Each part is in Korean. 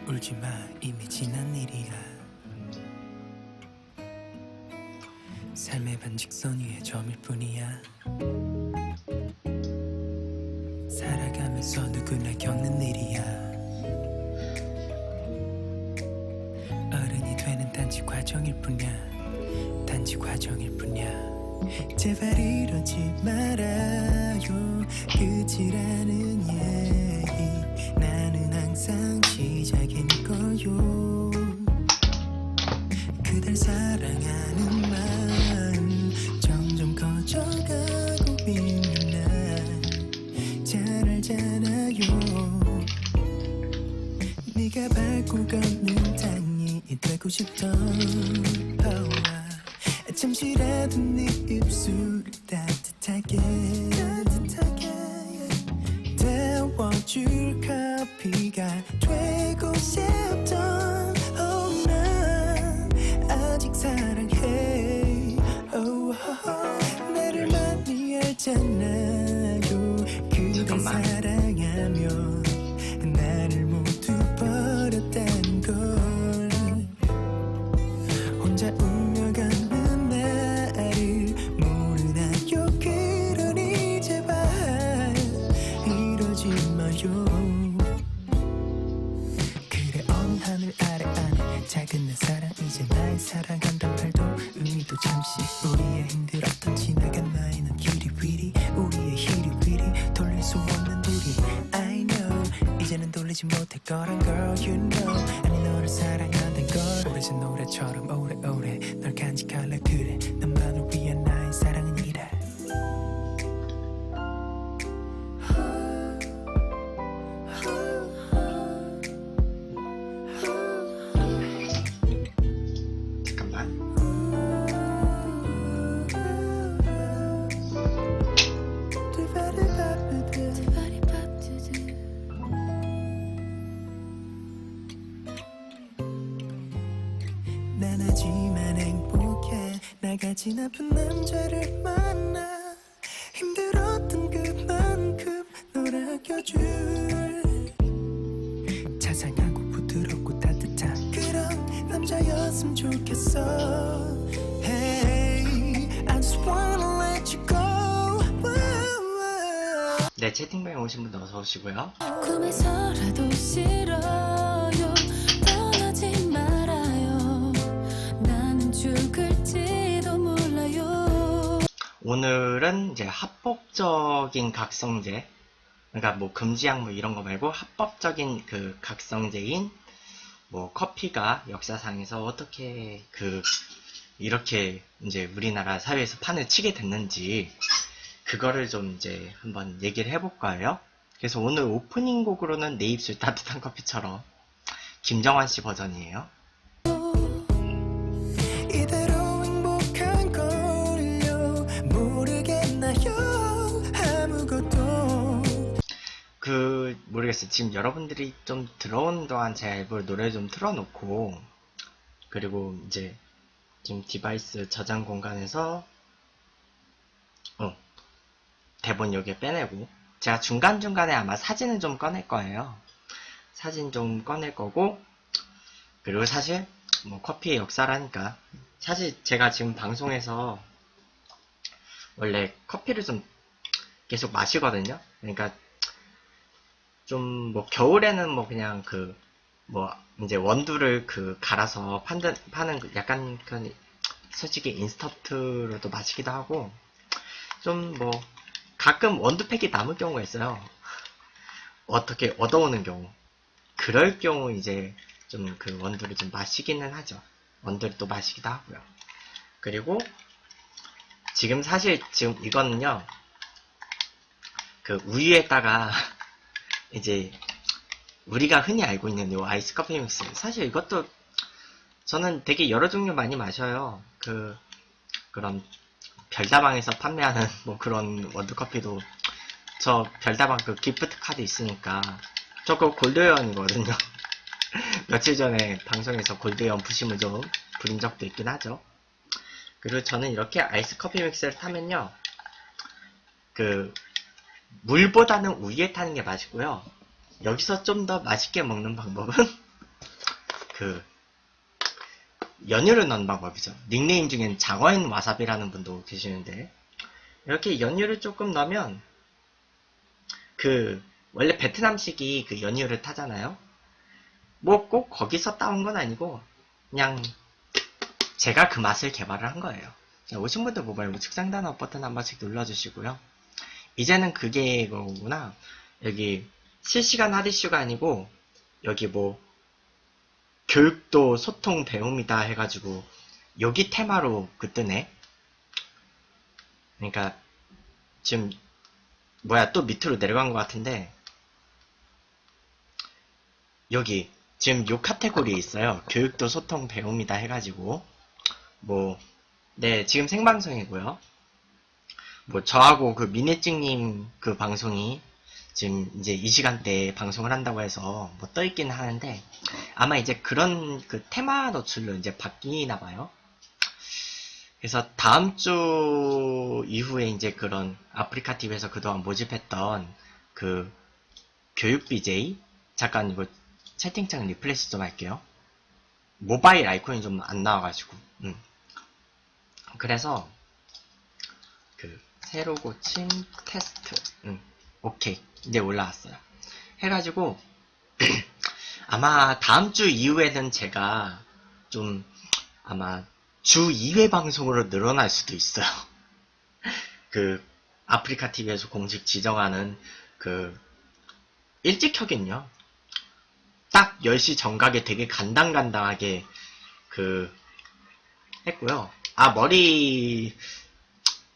울지마 이미 지난 일이야. 삶의 반직선 위에 점일 뿐이야. 살아가면서 누구나 겪는 일이야. 어른이 되는 단지 과정일 뿐이야. 단지 과정일 뿐이야. 제발 이러지 말아요. 끝이라는 얘기 나는 항상 시작이니까요. 그댈 사랑하는 마음 점점 커져가고 있는 날 잘 알잖아요. 네가 밟고 걷는 땅이 되고 싶던 잠시라도 네 입술을 따뜻하게 데워줄 커피가 되고 싶던 난 아직 사랑해. 나를 많이 알잖아요. 그댈 사랑하면 나를 모두 버렸다는 걸. 혼자 울며가는 나를 모르나요. 그러니 제발 이러지 마요. 그래 언 하늘 아래 안에 작은 내 사랑 이제 나의 사랑한단 말도 의미도 잠시. 우리의 힘들었던 지나간 나의 넌 기리위리 우리의 히리위리 돌릴 수 없는 우리 I know 이제는 돌리지 못할 거란 girl you know. 아니 너를 사랑한단 걸 오래전 노래처럼 오래오래 널 간직할래. 그래 너만을 위한 나의 사랑은 이래. 난 하지만 행복해. 나같이 나쁜 남자를 만나 힘들었던 그만큼 널 아껴줄 자상하고 부드럽고 따뜻한 그런 남자였으면 좋겠어. Hey, I just wanna let you go. 네, 채팅방에 오신 분들 어서 오시고요. 꿈에서라도 싫어요. 떠나지 말아요. 나는 죽을지도 몰라요. 오늘은 이제 합법적인 각성제, 그러니까 뭐 금지약 뭐 이런 거 말고 합법적인 그 각성제인 뭐 커피가 역사상에서 어떻게 이렇게 이제 우리나라 사회에서 판을 치게 됐는지 그거를 좀 이제 한번 얘기를 해볼 거예요. 그래서 오늘 오프닝 곡으로는 내 입술 따뜻한 커피처럼 김정환 씨 버전이에요. 이대로 행복한 걸요. 모르겠나요. 아무것도 모르겠어요. 지금 여러분들이 좀 들어오는 동안 제 앨범 노래 좀 틀어놓고, 그리고 이제 지금 디바이스 저장 공간에서 대본 여기에 빼내고, 제가 중간중간에 아마 사진을 좀 꺼낼 거예요. 사진 좀 꺼낼 거고, 그리고 사실 뭐 커피의 역사라니까, 사실 제가 지금 방송에서 원래 커피를 좀 계속 마시거든요. 그러니까 좀 뭐 겨울에는 뭐 그냥 뭐 이제 원두를 갈아서 파는 약간 그런 솔직히 인스턴트로도 마시기도 하고, 좀 뭐 가끔 원두팩이 남을 경우가 있어요. 어떻게 얻어오는 경우, 그럴 경우 이제 좀 원두를 좀 마시기는 하죠. 원두를 또 마시기도 하고요. 그리고 지금 사실 지금 이거는요, 우유에다가 이제 우리가 흔히 알고 있는 요 아이스 커피 믹스, 사실 이것도 저는 되게 여러 종류 많이 마셔요. 그런 별다방에서 판매하는 뭐 그런 원두커피도, 저 별다방 기프트 카드 있으니까 저거 골드웨어이거든요. 며칠 전에 방송에서 골드웨어 부심을 좀 부린 적도 있긴 하죠. 그리고 저는 이렇게 아이스 커피 믹스를 타면요, 물보다는 우유에 타는 게 맛있고요. 여기서 좀 더 맛있게 먹는 방법은 그 연유를 넣는 방법이죠. 닉네임 중엔 장어인 와사비라는 분도 계시는데 이렇게 연유를 조금 넣으면 그 원래 베트남식이 그 연유를 타잖아요. 뭐 꼭 거기서 따온 건 아니고 그냥 제가 그 맛을 개발을 한 거예요. 오신 분들 모바일 우측 상단어 버튼 한 번씩 눌러주시고요. 이제는 그게 거구나. 여기 실시간 하디슈가 아니고 여기 뭐 교육도 소통 배움이다 해가지고 여기 테마로 그 뜨네. 그러니까 지금 뭐야 또 밑으로 내려간 것 같은데 여기 지금 요 카테고리에 있어요. 교육도 소통 배움이다 해가지고 뭐 네 지금 생방송이고요. 뭐 저하고 그 미네찡님 그 방송이 지금 이제 이 시간대에 방송을 한다고 해서 뭐 떠있긴 하는데 아마 이제 그런 그 테마 노출로 이제 바뀌나 봐요. 그래서 다음 주 이후에 이제 그런 아프리카 TV에서 그동안 모집했던 그 교육 BJ 잠깐 이거 채팅창 리플레시 좀 할게요. 모바일 아이콘이 좀 안 나와가지고 그래서 그 새로 고침 테스트 오케이 이제 올라왔어요. 해가지고 아마 다음 주 이후에는 제가 좀 아마 주 2회 방송으로 늘어날 수도 있어요. 그 아프리카 TV에서 공식 지정하는 그 일찍 켜긴요. 딱 10시 정각에 되게 간당간당하게 그 했고요. 아 머리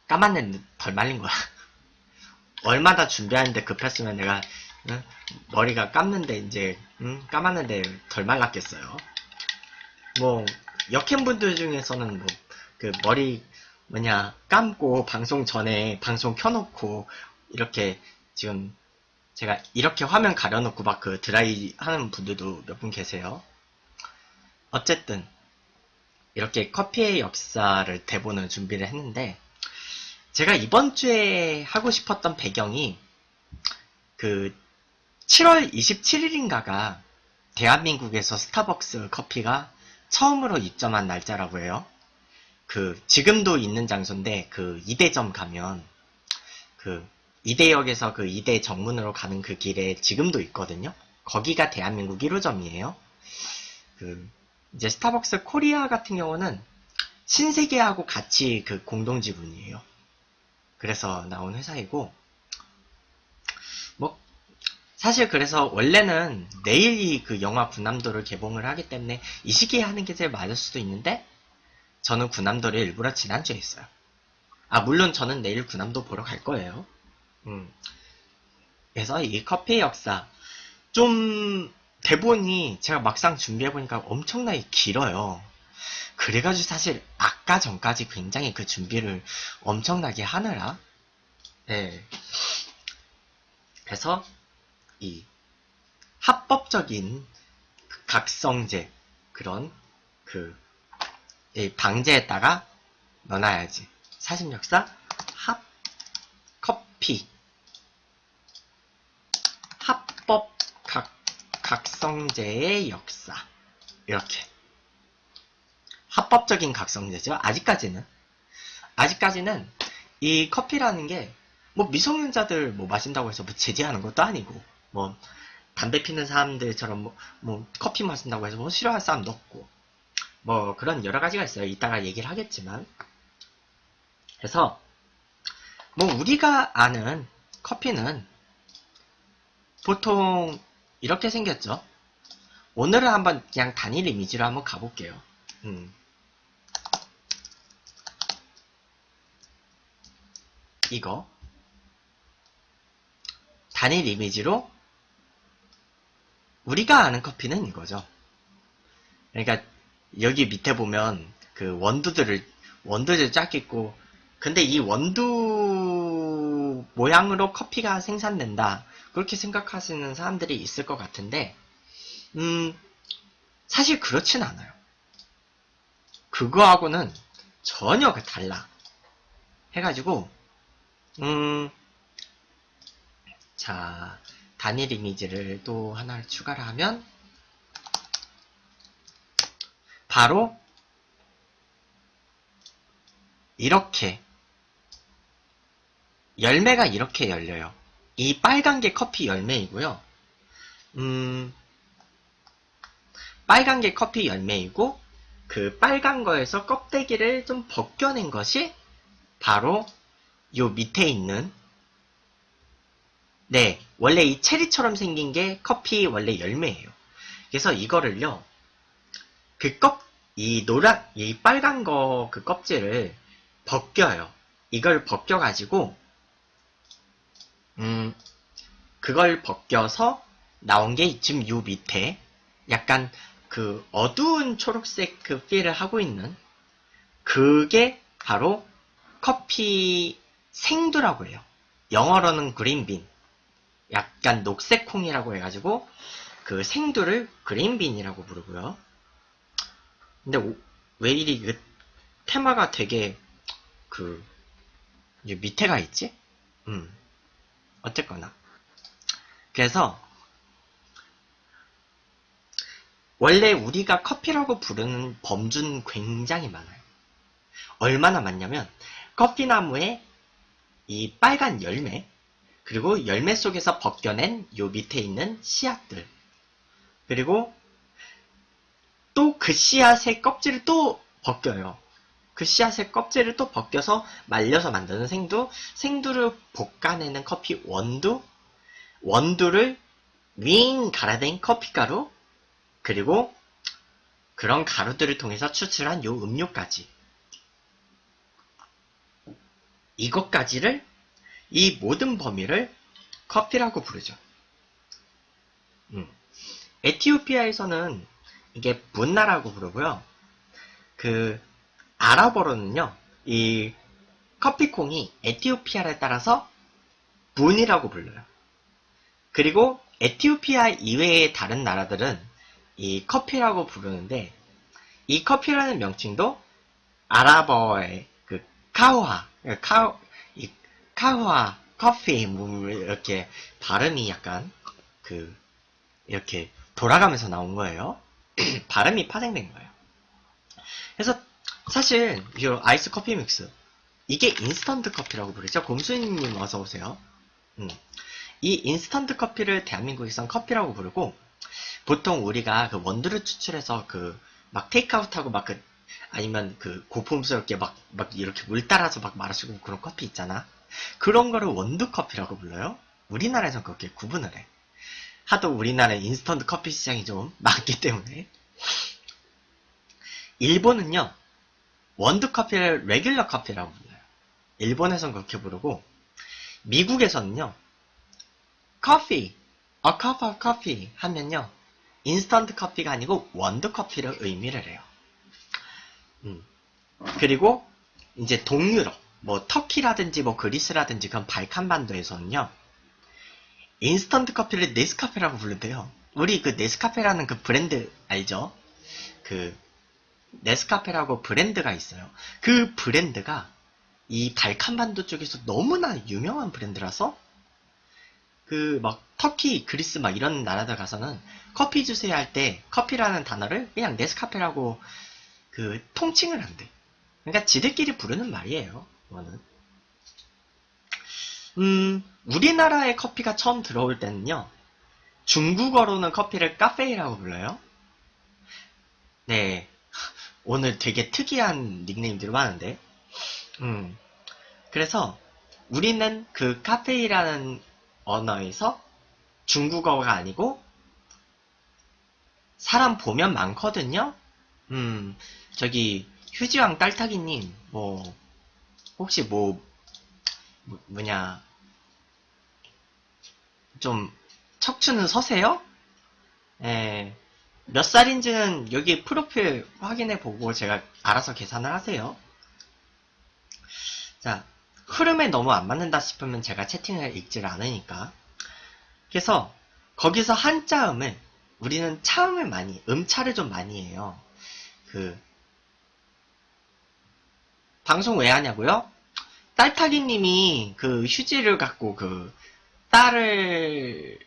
까맣네 덜 말린 거야. 얼마나 준비하는데 급했으면 내가 머리가 감는데 이제 감았는데 덜 말랐겠어요. 뭐 역행분들 중에서는 뭐 그 머리 뭐냐 감고 방송 전에 방송 켜놓고 이렇게 지금 제가 이렇게 화면 가려놓고 막 그 드라이 하는 분들도 몇 분 계세요. 어쨌든 이렇게 커피의 역사를 대본을 준비를 했는데 제가 이번 주에 하고 싶었던 배경이 그 7월 27일인가가 대한민국에서 스타벅스 커피가 처음으로 입점한 날짜라고 해요. 그 지금도 있는 장소인데 그 이대점 가면 그 이대역에서 그 이대 정문으로 가는 그 길에 지금도 있거든요. 거기가 대한민국 1호점이에요. 그 이제 스타벅스 코리아 같은 경우는 신세계하고 같이 그 공동 지분이에요. 그래서 나온 회사이고 뭐 사실 그래서 원래는 내일이 그 영화 군함도를 개봉을 하기 때문에 이 시기에 하는 게 제일 맞을 수도 있는데 저는 군함도를 일부러 지난주에 했어요. 아 물론 저는 내일 군함도 보러 갈 거예요. 그래서 이 커피의 역사 좀 대본이 제가 막상 준비해보니까 엄청나게 길어요. 그래가지고 사실 아까 전까지 굉장히 그 준비를 엄청나게 하느라 네. 그래서 이 합법적인 그 각성제 그런 그 이 방제에다가 넣어놔야지. 사심역사 합 커피 합법 각성제의 역사 이렇게 합법적인 각성제죠. 아직까지는 이 커피라는 게 뭐 미성년자들 뭐 마신다고 해서 뭐 제지하는 것도 아니고 뭐 담배 피는 사람들처럼 뭐 커피 마신다고 해서 뭐 싫어할 사람도 없고 뭐 그런 여러 가지가 있어요. 이따가 얘기를 하겠지만 그래서 뭐 우리가 아는 커피는 보통 이렇게 생겼죠. 오늘은 한번 그냥 단일 이미지로 한번 가볼게요. 이거 단일 이미지로 우리가 아는 커피는 이거죠. 그러니까 여기 밑에 보면 그 원두들 쫙 있고 근데 이 원두 모양으로 커피가 생산된다 그렇게 생각하시는 사람들이 있을 것 같은데 사실 그렇진 않아요. 그거하고는 전혀 달라 해가지고 자 단일 이미지를 또 하나 추가를 하면 바로 이렇게 열매가 이렇게 열려요. 이 빨간 게 커피 열매이고요. 빨간 게 커피 열매이고 그 빨간 거에서 껍데기를 좀 벗겨낸 것이 바로 요 밑에 있는 네, 원래 이 체리처럼 생긴 게 커피 원래 열매예요. 그래서 이거를요, 이 빨간 거 그 껍질을 벗겨요. 이걸 벗겨가지고, 그걸 벗겨서 나온 게 지금 요 밑에 약간 그 어두운 초록색 그 필을 하고 있는 그게 바로 커피 생두라고 해요. 영어로는 그린빈. 약간 녹색 콩이라고 해가지고 그 생두를 그린빈이라고 부르고요. 근데 왜 이리 그 테마가 되게 그 밑에가 있지? 어쨌거나 그래서 원래 우리가 커피라고 부르는 범주는 굉장히 많아요. 얼마나 많냐면 커피나무의 이 빨간 열매 그리고 열매 속에서 벗겨낸 요 밑에 있는 씨앗들 그리고 또 그 씨앗의 껍질을 또 벗겨요. 그 씨앗의 껍질을 또 벗겨서 말려서 만드는 생두, 생두를 볶아내는 커피 원두, 원두를 윙 갈아낸 커피가루, 그리고 그런 가루들을 통해서 추출한 요 음료까지. 이것까지를, 이 모든 범위를 커피라고 부르죠. 에티오피아에서는 이게 분나라고 부르고요. 그 아랍어로는요, 이 커피콩이 에티오피아에 따라서 분이라고 불러요. 그리고 에티오피아 이외의 다른 나라들은 이 커피라고 부르는데, 이 커피라는 명칭도 아랍어의 그 카우아, 커피, 뭐 이렇게 발음이 약간 이렇게 돌아가면서 나온 거예요. 발음이 파생된 거예요. 그래서 사실 이 아이스 커피 믹스 이게 인스턴트 커피라고 부르죠. 곰수님 어서 오세요. 이 인스턴트 커피를 대한민국에선 커피라고 부르고 보통 우리가 그 원두를 추출해서 그 막 테이크아웃하고 막 아니면 그 고품스럽게 막 이렇게 물 따라서 막 마시고 그런 커피 있잖아. 그런 거를 원두 커피라고 불러요. 우리나라에선 그렇게 구분을 해. 하도 우리나라에 인스턴트 커피 시장이 좀 많기 때문에. 일본은요, 원두 커피를 레귤러 커피라고 불러요. 일본에선 그렇게 부르고, 미국에서는요, 커피, a cup of coffee 하면요, 인스턴트 커피가 아니고 원두 커피를 의미를 해요. 그리고 이제 동유럽, 뭐 터키라든지 뭐 그리스라든지 그런 발칸반도에서는요, 인스턴트 커피를 네스카페라고 부른대요. 우리 그 네스카페라는 그 브랜드 알죠? 그 네스카페라고 브랜드가 있어요. 그 브랜드가 이 발칸반도 쪽에서 너무나 유명한 브랜드라서 그 막 터키, 그리스 막 이런 나라들 가서는 커피 주세요 할 때 커피라는 단어를 그냥 네스카페라고 그 통칭을 한대. 그러니까 지들끼리 부르는 말이에요. 이거는. 우리나라에 커피가 처음 들어올 때는요, 중국어로는 커피를 카페이라고 불러요. 네. 오늘 되게 특이한 닉네임들이 많은데, 그래서 우리는 그 카페이라는 언어에서 중국어가 아니고, 사람 보면 많거든요? 저기, 휴지왕 딸타기님, 혹시 뭐냐, 좀, 척추는 서세요? 예, 몇 살인지는 여기 프로필 확인해보고 제가 알아서 계산을 하세요. 자, 흐름에 너무 안 맞는다 싶으면 제가 채팅을 읽질 않으니까. 그래서, 거기서 한자음을, 우리는 차음을 음차를 좀 많이 해요. 방송 왜 하냐고요? 딸타기님이 그 휴지를 갖고 딸을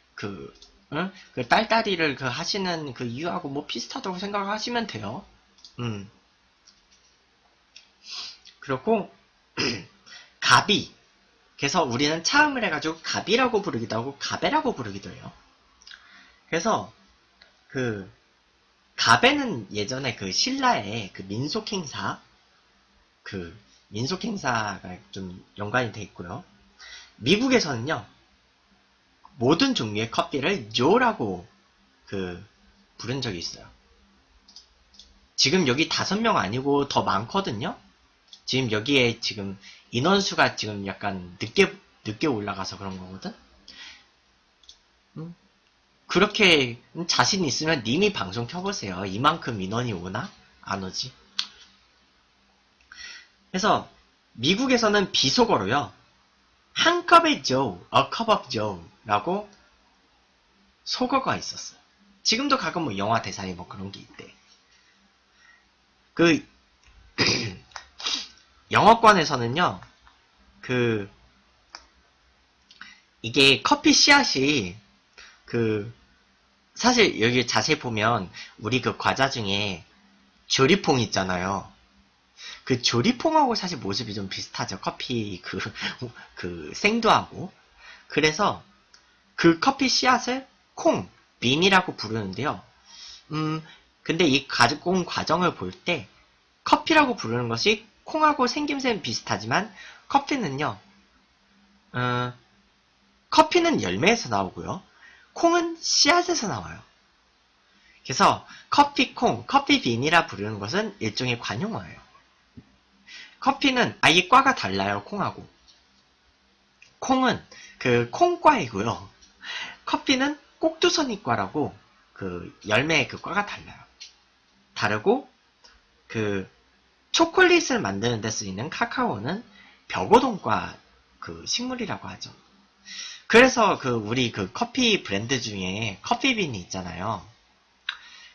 딸다리를 하시는 그 이유하고 뭐 비슷하다고 생각하시면 돼요. 그렇고 가비. 그래서 우리는 차음을 해가지고 가비라고 부르기도 하고 가베라고 부르기도 해요. 그래서 그 가베는 예전에 그 신라의 그 민속 행사가 좀 연관이 돼 있고요. 미국에서는요, 모든 종류의 커피를 요라고 부른 적이 있어요. 지금 여기 5명 아니고 더 많거든요. 지금 여기에 지금 인원수가 지금 약간 늦게 올라가서 그런 거거든. 그렇게 자신 있으면 님이 방송 켜보세요. 이만큼 인원이 오나? 안 오지. 그래서 미국에서는 비속어로요, 한 컵의 Joe, a cup of Joe라고 속어가 있었어요. 지금도 가끔 뭐 영화 대사에 뭐 그런 게 있대. 영어권에서는요, 이게 커피 씨앗이, 사실 여기 자세히 보면, 우리 그 과자 중에 조리퐁 있잖아요. 그 조리퐁하고 사실 모습이 좀 비슷하죠. 커피 생두하고. 그래서 그 커피 씨앗을 빈이라고 부르는데요. 근데 이 가공 과정을 볼 때 커피라고 부르는 것이 콩하고 생김새는 비슷하지만 커피는 열매에서 나오고요. 콩은 씨앗에서 나와요. 그래서 커피 빈이라 부르는 것은 일종의 관용어예요. 커피는 아예 과가 달라요. 콩하고. 콩은 콩과이고요. 커피는 꼭두선이과라고 열매의 과가 달라요. 다르고 초콜릿을 만드는 데 쓰이는 카카오는 벽오동과 식물이라고 하죠. 그래서 우리 커피 브랜드 중에 커피빈이 있잖아요.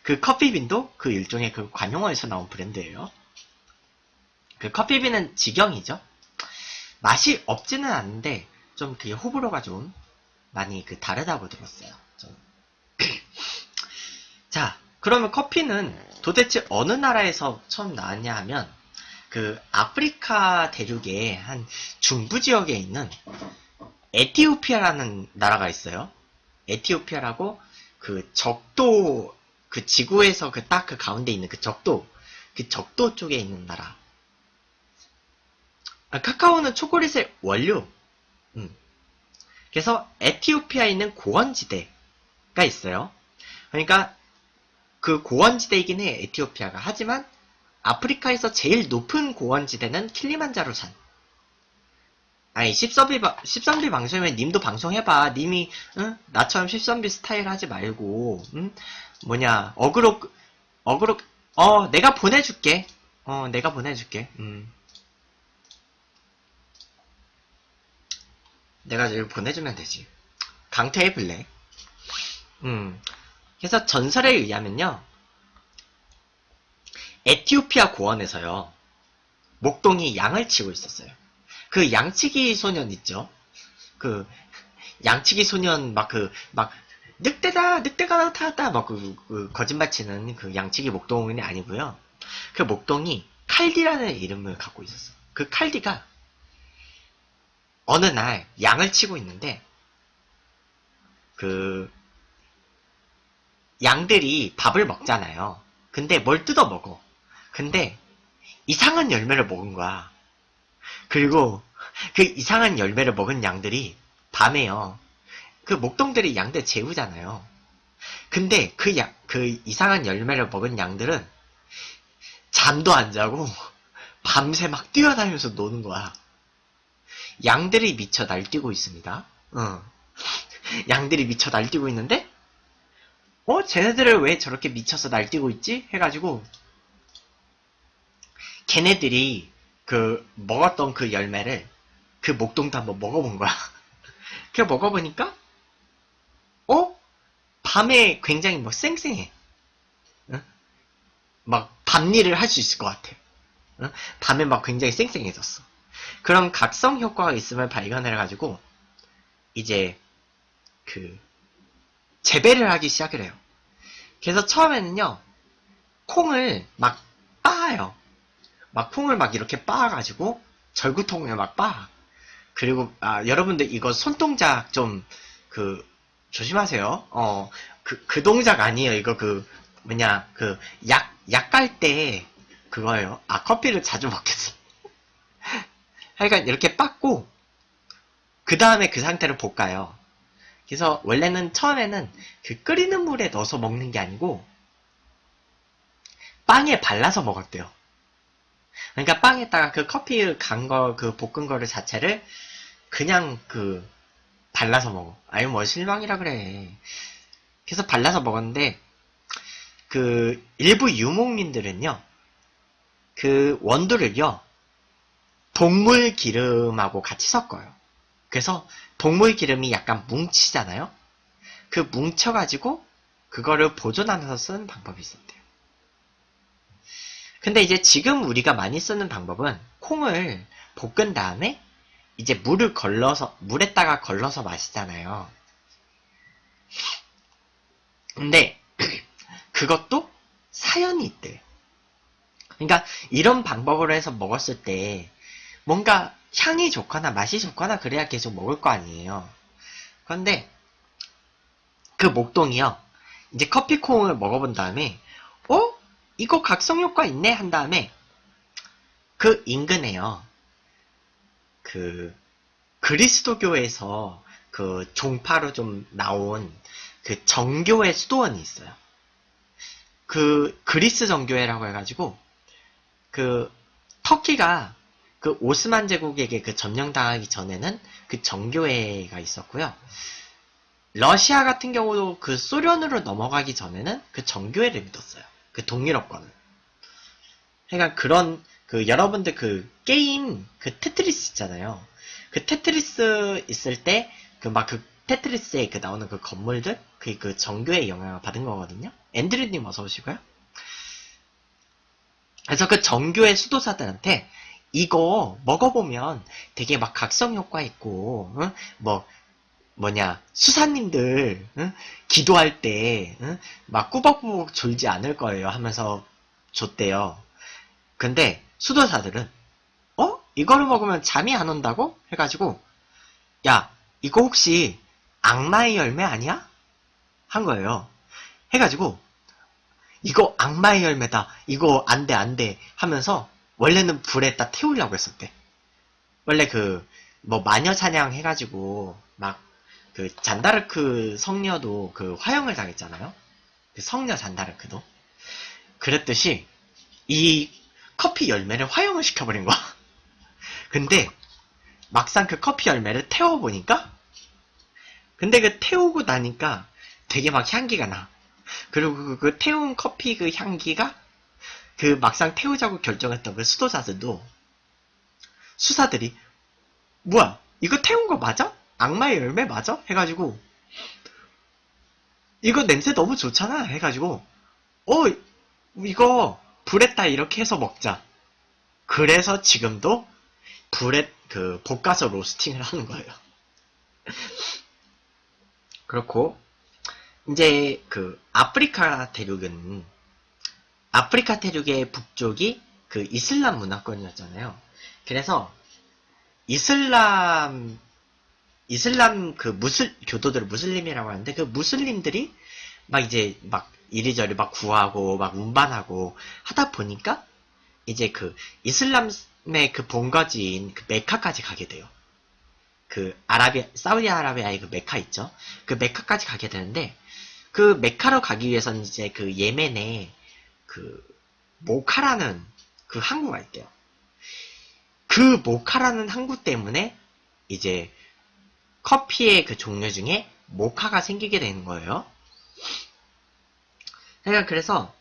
그 커피빈도 일종의 관용어에서 나온 브랜드예요. 커피빈은 직영이죠. 맛이 없지는 않은데 좀 호불호가 좀 많이 다르다고 들었어요. 자, 그러면 커피는 도대체 어느 나라에서 처음 나왔냐 하면 아프리카 대륙의 한 중부 지역에 있는 에티오피아라는 나라가 있어요. 에티오피아라고 적도 지구에서 딱 가운데 있는 적도 쪽에 있는 나라. 카카오는 초콜릿의 원료. 그래서 에티오피아에 있는 고원지대가 있어요. 그러니까 고원지대이긴 해, 에티오피아가. 하지만 아프리카에서 제일 높은 고원지대는 킬리만자로산. 아니, 13비 방송이면 님도 방송해봐. 님이 나처럼 13비 스타일 하지 말고 내가 보내줄게. 내가 보내줄게. 내가 이걸 보내주면 되지. 강퇴해 블랙. 그래서 전설에 의하면요, 에티오피아 고원에서요, 목동이 양을 치고 있었어요. 양치기 소년 있죠? 양치기 소년 늑대가 나타났다 거짓말 치는 양치기 목동이 아니고요. 목동이 칼디라는 이름을 갖고 있었어. 칼디가 어느 날 양을 치고 있는데 양들이 밥을 먹잖아요. 근데 뭘 뜯어 먹어. 근데 이상한 열매를 먹은 거야. 그리고 이상한 열매를 먹은 양들이 밤에요, 목동들이 양들 재우잖아요. 근데 이상한 열매를 먹은 양들은 잠도 안 자고 밤새 막 뛰어다니면서 노는 거야. 양들이 미쳐 날뛰고 있습니다. 양들이 미쳐 날뛰고 있는데, 쟤네들을 왜 저렇게 미쳐서 날뛰고 있지? 해가지고, 걔네들이 먹었던 열매를 목동도 한번 먹어본 거야. 먹어보니까, 밤에 굉장히 쌩쌩해. 밤일을 할 수 있을 것 같아. 밤에 굉장히 쌩쌩해졌어. 그런 각성 효과가 있음을 발견해가지고, 이제, 재배를 하기 시작을 해요. 그래서 처음에는요, 콩을 빻아요. 막 콩을 막 이렇게 빻아가지고 절구통에 막 빻아. 그리고 여러분들 이거 손동작 좀 조심하세요. 그 동작 아니에요. 이거 약 깔 때 그거예요. 커피를 자주 먹겠어. 하여간 이렇게 빻고 그 다음에 그 상태로 볶아요. 그래서 원래는 처음에는 그 끓이는 물에 넣어서 먹는 게 아니고 빵에 발라서 먹었대요. 그러니까 빵에다가 그 커피 볶은 거를 자체를 그냥 발라서 먹어. 아유, 뭐 실망이라 그래. 그래서 발라서 먹었는데, 일부 유목민들은요, 원두를요, 동물 기름하고 같이 섞어요. 그래서 동물 기름이 약간 뭉치잖아요? 뭉쳐가지고, 그거를 보존하면서 쓰는 방법이 있었대요. 근데 이제 지금 우리가 많이 쓰는 방법은 콩을 볶은 다음에 이제 물에다가 걸러서 마시잖아요. 근데 그것도 사연이 있대. 그러니까 이런 방법으로 해서 먹었을 때 뭔가 향이 좋거나 맛이 좋거나 그래야 계속 먹을 거 아니에요. 그런데 그 목동이요. 이제 커피콩을 먹어본 다음에 이거 각성 효과 있네 한 다음에 그 인근에요. 그리스도교에서 종파로 좀 나온 정교회 수도원이 있어요. 그리스 정교회라고 해가지고 터키가 오스만 제국에게 점령당하기 전에는 정교회가 있었고요. 러시아 같은 경우도 소련으로 넘어가기 전에는 정교회를 믿었어요. 동유럽권은. 그러니까 그런 여러분들 게임 테트리스 있잖아요. 테트리스 있을 때 테트리스에 나오는 건물들 정교의 영향을 받은 거거든요. 앤드류님 어서 오시고요. 그래서 정교의 수도사들한테 이거 먹어보면 되게 각성 효과 있고 수사님들 기도할 때 꾸벅꾸벅 졸지 않을 거예요 하면서 줬대요. 근데 수도사들은 이거를 먹으면 잠이 안 온다고? 해가지고 야 이거 혹시 악마의 열매 아니야? 한 거예요. 해가지고 이거 악마의 열매다. 이거 안돼 하면서 원래는 불에다 태우려고 했었대. 원래 마녀 사냥 해가지고 잔다르크 성녀도 화형을 당했잖아요. 성녀 잔다르크도. 그랬듯이 이 커피 열매를 화형을 시켜버린 거야. 근데 막상 커피 열매를 태워보니까 근데 태우고 나니까 되게 향기가 나. 그리고 태운 커피 향기가 막상 태우자고 결정했던 수사들이 뭐야 이거 태운 거 맞아? 악마의 열매 맞아? 해가지고 이거 냄새 너무 좋잖아 해가지고 이거 불에다 이렇게 해서 먹자. 그래서 지금도 불에 볶아서 로스팅을 하는 거예요. 그렇고 이제 아프리카 대륙의 북쪽이 이슬람 문화권이었잖아요. 그래서 이슬람 교도들을 무슬림이라고 하는데 무슬림들이 이리저리 구하고 운반하고 하다 보니까 이제 이슬람의 본거지인 메카까지 가게 돼요. 사우디아라비아의 메카 있죠? 메카까지 가게 되는데 메카로 가기 위해서는 이제 예멘에 모카라는 항구가 있대요. 모카라는 항구 때문에 이제 커피의 종류 중에 모카가 생기게 되는 거예요. 그래서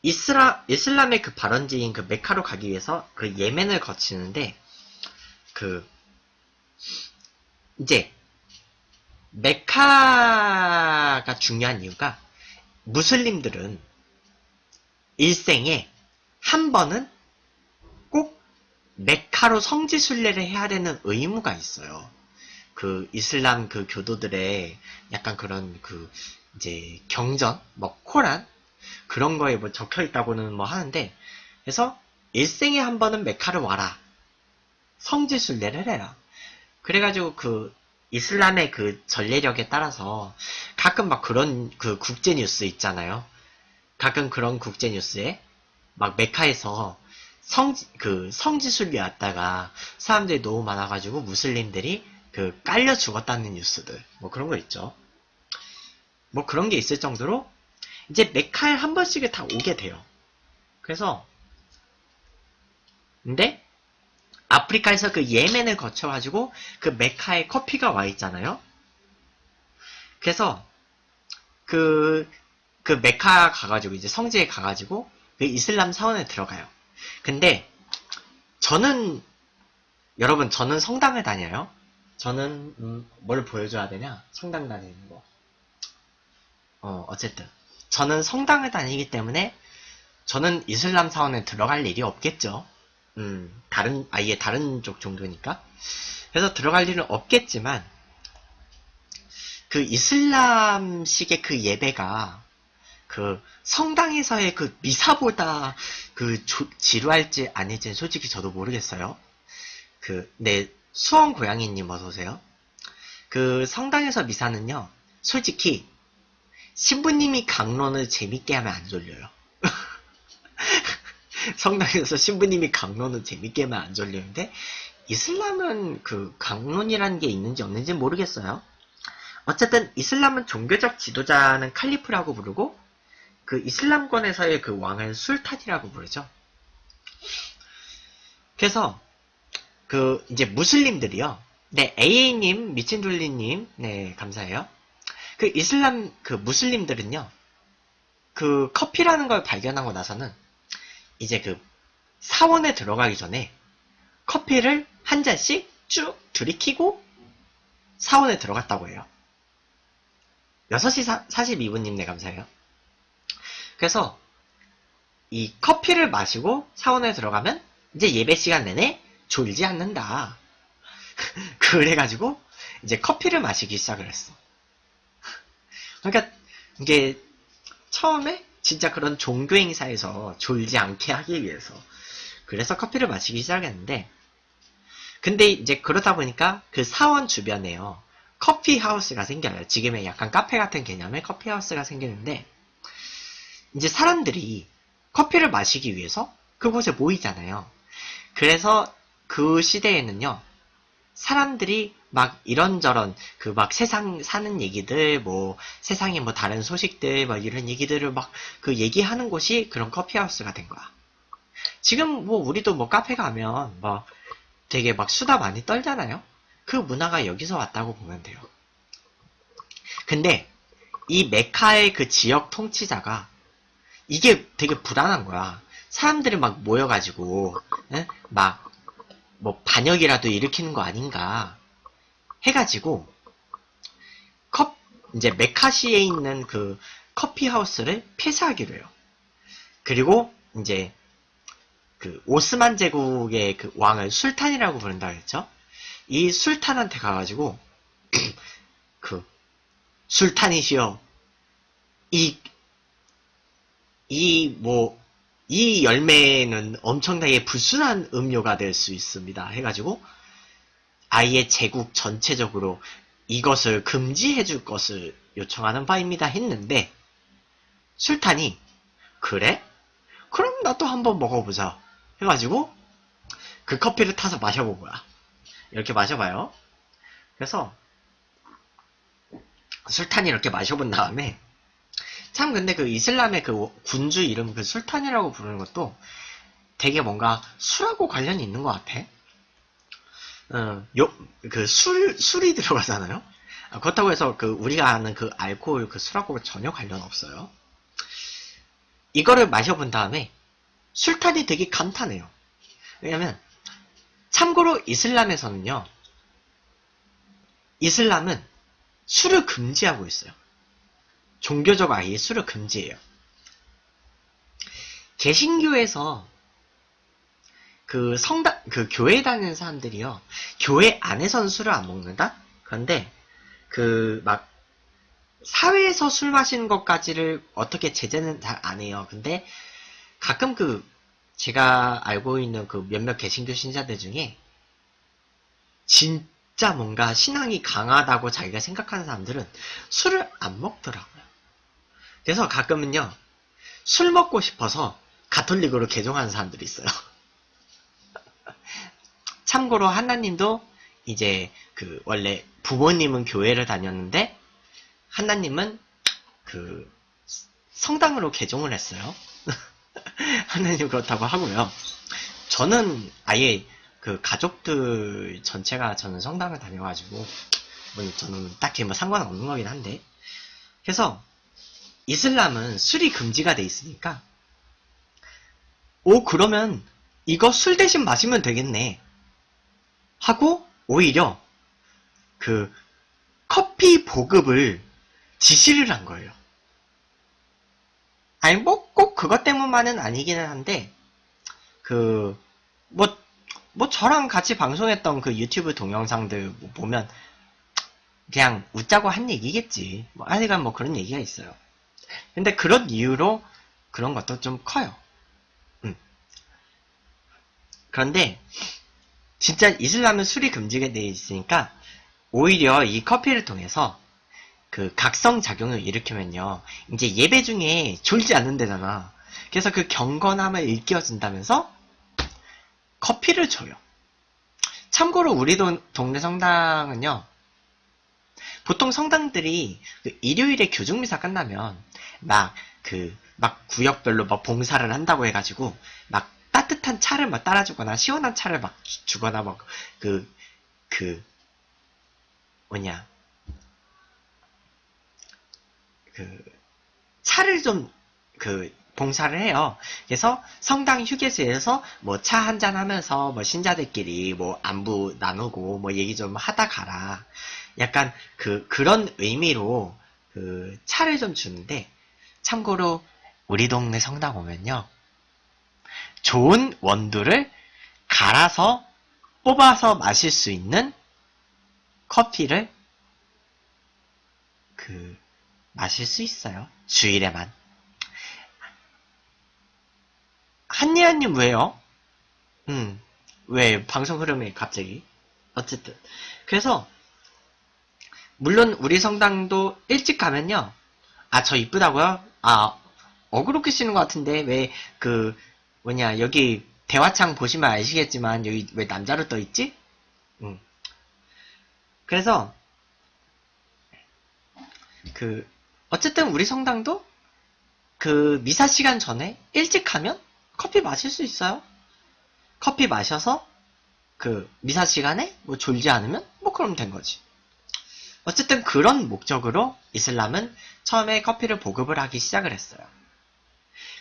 이슬람의 발원지인 메카로 가기 위해서 예멘을 거치는데 이제 메카가 중요한 이유가 무슬림들은 일생에 한 번은 꼭 메카로 성지순례를 해야 되는 의무가 있어요. 이슬람 교도들의 약간 그런 이제 경전, 코란 그런 거에 뭐 적혀 있다고는 뭐 하는데, 그래서 일생에 한 번은 메카를 와라. 성지순례를 해라. 그래가지고 그 이슬람의 그 전례력에 따라서 가끔 막 그런 그 국제 뉴스 있잖아요. 가끔 그런 국제 뉴스에 막 메카에서 성지순례 왔다가 사람들이 너무 많아가지고 무슬림들이 그 깔려 죽었다는 뉴스들, 뭐 그런 거 있죠. 뭐 그런 게 있을 정도로 이제 메카에 한 번씩은 다 오게 돼요. 그래서 근데 아프리카에서 그 예멘을 거쳐가지고 그 메카에 커피가 와 있잖아요. 그래서 그 메카 가가지고 이제 성지에 가가지고 그 이슬람 사원에 들어가요. 근데 여러분 저는 성당을 다녀요. 저는 뭘 보여줘야 되냐? 성당 다니는 거. 어쨌든 저는 성당을 다니기 때문에 저는 이슬람 사원에 들어갈 일이 없겠죠. 아예 다른 쪽 정도니까. 그래서 들어갈 일은 없겠지만, 그 이슬람식의 그 예배가, 그 성당에서의 그 미사보다 그 지루할지 아닐지는 솔직히 저도 모르겠어요. 네, 수원 고양이님 어서오세요. 그 성당에서 미사는요, 솔직히, 신부님이 강론을 재밌게 하면 안 졸려요. 성당에서 신부님이 강론은 재밌게 하면 안 졸리는데, 이슬람은 그 강론이라는 게 있는지 없는지 모르겠어요. 어쨌든 이슬람은 종교적 지도자는 칼리프라고 부르고, 그 이슬람권에서의 그 왕은 술탄이라고 부르죠. 그래서 그 이제 무슬림들이요. 네, AA님, 미친돌리님, 네, 감사해요. 그 이슬람 그 무슬림들은요, 그 커피라는 걸 발견하고 나서는 이제 그 사원에 들어가기 전에 커피를 한 잔씩 쭉 들이키고 사원에 들어갔다고 해요. 6시 42분님 네 감사해요. 그래서 이 커피를 마시고 사원에 들어가면 이제 예배 시간 내내 졸지 않는다. 그래가지고 이제 커피를 마시기 시작을 했어. 그러니까 이게 처음에 진짜 그런 종교 행사에서 졸지 않게 하기 위해서 그래서 커피를 마시기 시작했는데, 근데 이제 그러다 보니까 그 사원 주변에요 커피 하우스가 생겨요. 지금의 약간 카페 같은 개념의 커피 하우스가 생기는데, 이제 사람들이 커피를 마시기 위해서 그곳에 모이잖아요. 그래서 그 시대에는요, 사람들이 막 이런저런 그 막 세상 사는 얘기들, 뭐 세상에 뭐 다른 소식들, 막 이런 얘기들을 막 그 얘기하는 곳이 그런 커피하우스가 된 거야. 지금 뭐 우리도 뭐 카페 가면 막 되게 막 수다 많이 떨잖아요. 그 문화가 여기서 왔다고 보면 돼요. 근데 이 메카의 그 지역 통치자가 이게 되게 불안한 거야. 사람들이 막 모여가지고 막 뭐 반역이라도 일으키는 거 아닌가 해가지고 이제 메카시에 있는 그 커피 하우스를 폐쇄하기로 해요. 그리고 이제 그 오스만 제국의 그 왕을 술탄이라고 부른다고 했죠. 이 술탄한테 가가지고 그 술탄이시여, 이 열매는 엄청나게 불순한 음료가 될 수 있습니다. 해가지고 아예 제국 전체적으로 이것을 금지해 줄 것을 요청하는 바입니다. 했는데 술탄이 그래? 그럼 나도 한번 먹어보자. 해가지고 그 커피를 타서 마셔본 거야. 이렇게 마셔봐요. 그래서 술탄이 이렇게 마셔본 다음에 참 근데 그 이슬람의 그 군주 이름 그 술탄이라고 부르는 것도 되게 뭔가 술하고 관련이 있는 것 같아. 그 술이 들어가잖아요. 그렇다고 해서 그 우리가 아는 그 알코올 그 술하고 전혀 관련 없어요. 이거를 마셔본 다음에 술탄이 되게 감탄해요. 왜냐면 참고로 이슬람에서는요, 이슬람은 술을 금지하고 있어요. 종교적 아예 술을 금지해요. 개신교에서 그 교회 다니는 사람들이요, 교회 안에서는 술을 안 먹는다? 그런데 사회에서 술 마시는 것까지를 어떻게 제재는 잘 안 해요. 근데 가끔 제가 알고 있는 몇몇 개신교 신자들 중에 진짜 뭔가 신앙이 강하다고 자기가 생각하는 사람들은 술을 안 먹더라고요. 그래서 가끔은요, 술 먹고 싶어서 가톨릭으로 개종하는 사람들이 있어요. 참고로 한나님도 이제 원래 부모님은 교회를 다녔는데 한나님은 성당으로 개종을 했어요. 하나님 그렇다고 하고요. 저는 아예 가족들 전체가 저는 성당을 다녀가지고 저는 딱히 상관없는 거긴 한데, 그래서 이슬람은 술이 금지가 돼 있으니까 그러면 이거 술 대신 마시면 되겠네 하고 오히려 커피 보급을 지시를 한 거예요. 아니 꼭 그것 때문만은 아니기는 한데 저랑 같이 방송했던 유튜브 동영상들 보면 그냥 웃자고 한 얘기겠지. 하여간 그런 얘기가 있어요. 근데 그런 이유로 그런 것도 좀 커요. 그런데 진짜 이슬람은 술이 금지가 되어 있으니까 오히려 이 커피를 통해서 각성작용을 일으키면요, 이제 예배 중에 졸지 않는다잖아. 그래서 경건함을 일깨워준다면서 커피를 줘요. 참고로 우리 동네 성당은요, 보통 성당들이 일요일에 교중미사 끝나면 막 구역별로 봉사를 한다고 해가지고 따뜻한 차를 따라주거나 시원한 차를 주거나 차를 좀 봉사를 해요. 그래서 성당 휴게소에서 차 한잔 하면서 신자들끼리 안부 나누고 얘기 좀 하다 가라. 약간 그런 의미로 차를 좀 주는데, 참고로 우리 동네 성당 오면요, 좋은 원두를 갈아서 뽑아서 마실 수 있는 커피를 마실 수 있어요. 주일에만. 한예아님 왜요? 왜 방송 흐름에 갑자기? 어쨌든 그래서 물론 우리 성당도 일찍 가면요, 저 이쁘다고요? 어그로 끼시는 것 같은데 왜 여기 대화창 보시면 아시겠지만 여기 왜 남자로 떠있지? 그래서 어쨌든 우리 성당도 미사 시간 전에 일찍 가면 커피 마실 수 있어요. 커피 마셔서 미사 시간에 졸지 않으면 그럼 된 거지. 어쨌든 그런 목적으로 이슬람은 처음에 커피를 보급을 하기 시작을 했어요.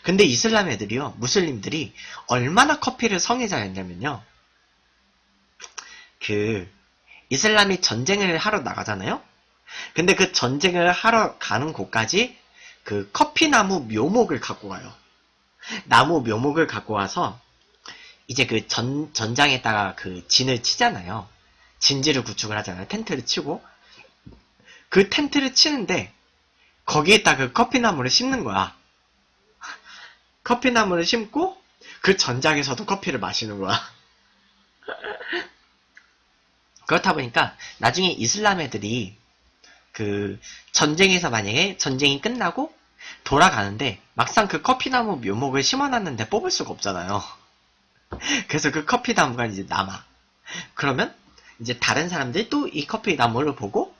근데 이슬람 애들이요, 무슬림들이 얼마나 커피를 성애자였냐면요, 이슬람이 전쟁을 하러 나가잖아요. 근데 그 전쟁을 하러 가는 곳까지 커피나무 묘목을 갖고 가요. 나무 묘목을 갖고 와서 이제 전장에다가 진을 치잖아요. 진지를 구축을 하잖아요. 텐트를 치고 그 텐트를 치는데 거기에다 커피나무를 심는 거야. 커피나무를 심고 그 전장에서도 커피를 마시는 거야. 그렇다 보니까 나중에 이슬람 애들이 전쟁에서 만약에 전쟁이 끝나고 돌아가는데 막상 커피나무 묘목을 심어놨는데 뽑을 수가 없잖아요. 그래서 커피나무가 이제 남아. 그러면 이제 다른 사람들이 또 이 커피나무를 보고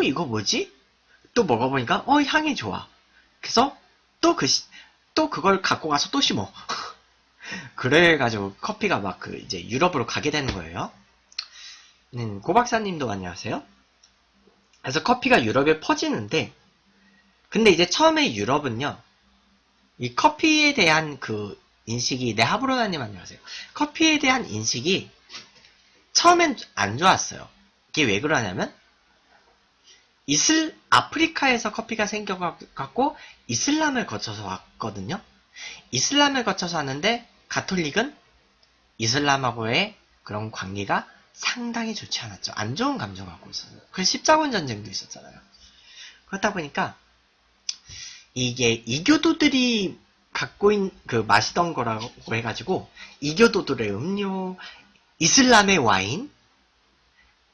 이거 뭐지? 또 먹어보니까 향이 좋아. 그래서 또 그걸 갖고 가서 또 심어. 그래가지고 커피가 이제 유럽으로 가게 되는 거예요. 고박사님도 안녕하세요. 그래서 커피가 유럽에 퍼지는데, 근데 이제 처음에 유럽은요, 이 커피에 대한 인식이, 하브로나님 안녕하세요. 커피에 대한 인식이 처음엔 안 좋았어요. 이게 왜 그러냐면, 아프리카에서 커피가 생겨갖고 이슬람을 거쳐서 왔거든요. 이슬람을 거쳐서 왔는데 가톨릭은 이슬람하고의 그런 관계가 상당히 좋지 않았죠. 안 좋은 감정을 갖고 있었어요. 그 십자군 전쟁도 있었잖아요. 그렇다 보니까 이게 이교도들이 갖고 마시던 거라고 해가지고 이교도들의 음료, 이슬람의 와인,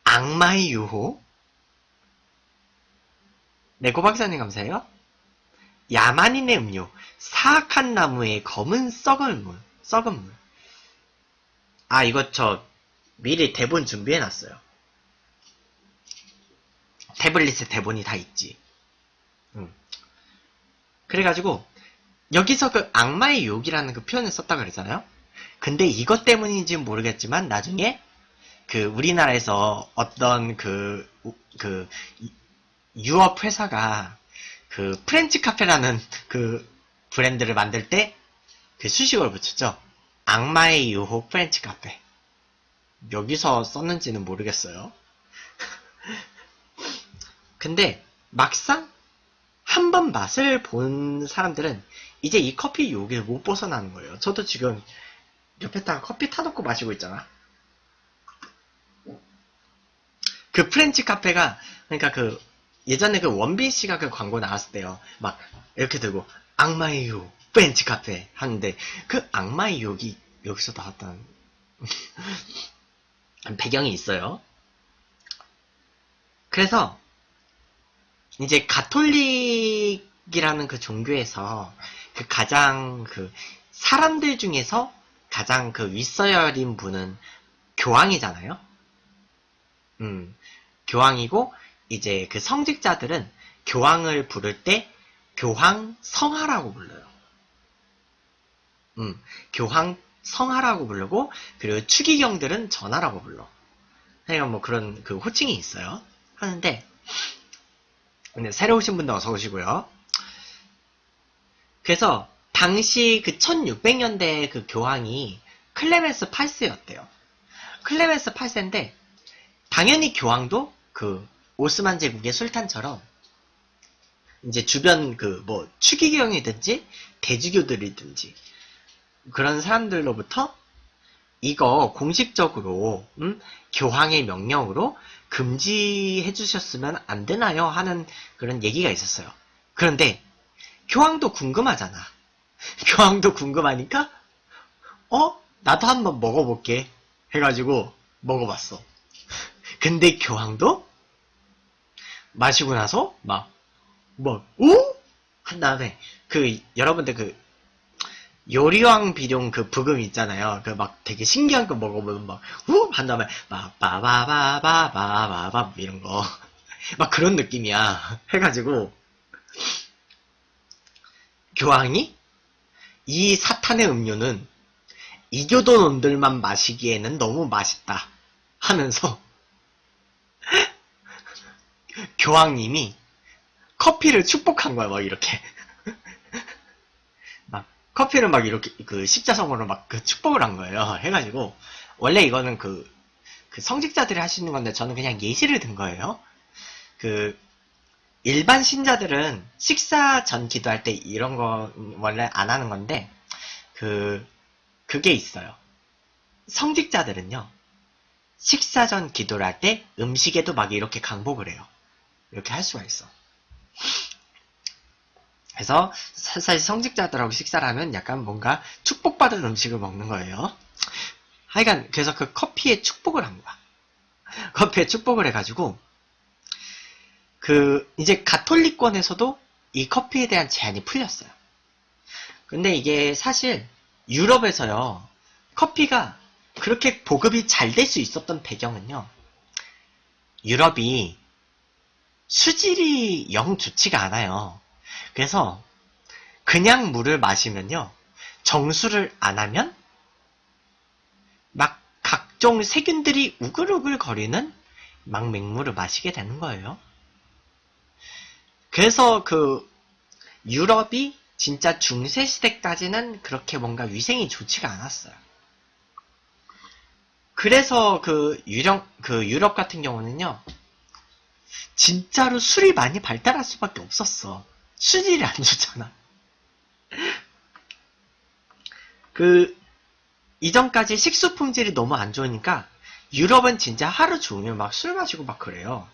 악마의 유혹, 네고 박사님 감사해요. 야만인의 음료, 사악한 나무의 검은 썩은 물. 아, 이거 저 미리 대본 준비해놨어요. 태블릿에 대본이 다 있지. 그래가지고 여기서 그 악마의 유혹이라는 그 표현을 썼다 그랬잖아요. 근데 이것 때문인지 모르겠지만 나중에 그 우리나라에서 어떤 그 유업 회사가 그 프렌치 카페라는 그 브랜드를 만들 때 그 수식어를 붙였죠. 악마의 유혹 프렌치 카페. 여기서 썼는지는 모르겠어요. 근데 막상 한번 맛을 본 사람들은 이제 이 커피 유혹을 못 벗어나는 거예요. 저도 지금 옆에다가 커피 타놓고 마시고 있잖아. 그 프렌치 카페가, 그러니까 그 예전에 그 원빈 씨가 그 광고 나왔을 때요. 막 이렇게 들고 악마의 유혹 프렌치 카페 하는데 그 악마의 유혹이 여기서 나왔다는 배경이 있어요. 그래서 이제 가톨릭이라는 그 종교에서 그 가장 그 사람들 중에서 가장 그 윗서열인 분은 교황이잖아요. 교황이고 이제 그 성직자들은 교황을 부를 때 교황 성하라고 불러요. 교황 성하라고 부르고, 그리고 추기경들은 전하라고 불러. 그러니까 뭐 그런 그 호칭이 있어요. 하는데, 근데 새로 오신 분도 어서 오시고요. 그래서 당시 그 1600년대 그 교황이 클레멘스 8세였대요. 클레멘스 8세인데 당연히 교황도 그 오스만 제국의 술탄처럼 이제 주변 그 뭐 추기경이든지 대주교들이든지 그런 사람들로부터 이거 공식적으로 교황의 명령으로 금지해 주셨으면 안 되나요? 하는 그런 얘기가 있었어요. 그런데 교황도 궁금하잖아. 교황도 궁금하니까 나도 한번 먹어볼게 해가지고 먹어봤어. 근데 교황도 마시고 나서 오? 한 다음에 여러분들 요리왕 비룡 그 부금 있잖아요. 되게 신기한 거 먹어보면 한 다음에 빠바바바바바바 이런 거 그런 느낌이야. 해가지고 교황이 이 사탄의 음료는 이교도놈들만 마시기에는 너무 맛있다 하면서 교황님이 커피를 축복한 거야. 이렇게 커피를 이렇게 그 십자성으로 축복을 한 거예요. 해가지고 원래 이거는 그 성직자들이 하시는 건데 저는 그냥 예시를 든 거예요. 일반 신자들은 식사 전 기도할 때 이런 거 원래 안 하는 건데 그게 있어요. 성직자들은요 식사 전 기도를 할 때 음식에도 이렇게 강복을 해요. 이렇게 할 수가 있어. 그래서 사실 성직자들하고 식사를 하면 약간 뭔가 축복받은 음식을 먹는 거예요. 하여간 그래서 그 커피에 축복을 한 거야. 커피에 축복을 해가지고 이제 가톨릭권에서도 이 커피에 대한 제한이 풀렸어요. 근데 이게 사실 유럽에서요 커피가 그렇게 보급이 잘 될 수 있었던 배경은요, 유럽이 수질이 영 좋지가 않아요. 그래서 그냥 물을 마시면요 정수를 안 하면 각종 세균들이 우글우글 거리는 맹물을 마시게 되는 거예요. 그래서 유럽이 진짜 중세 시대까지는 그렇게 뭔가 위생이 좋지가 않았어요. 그래서 유럽 같은 경우는요 진짜로 술이 많이 발달할 수밖에 없었어. 수질이 안 좋잖아. 이전까지 식수 품질이 너무 안 좋으니까 유럽은 진짜 하루 종일 술 마시고 그래요.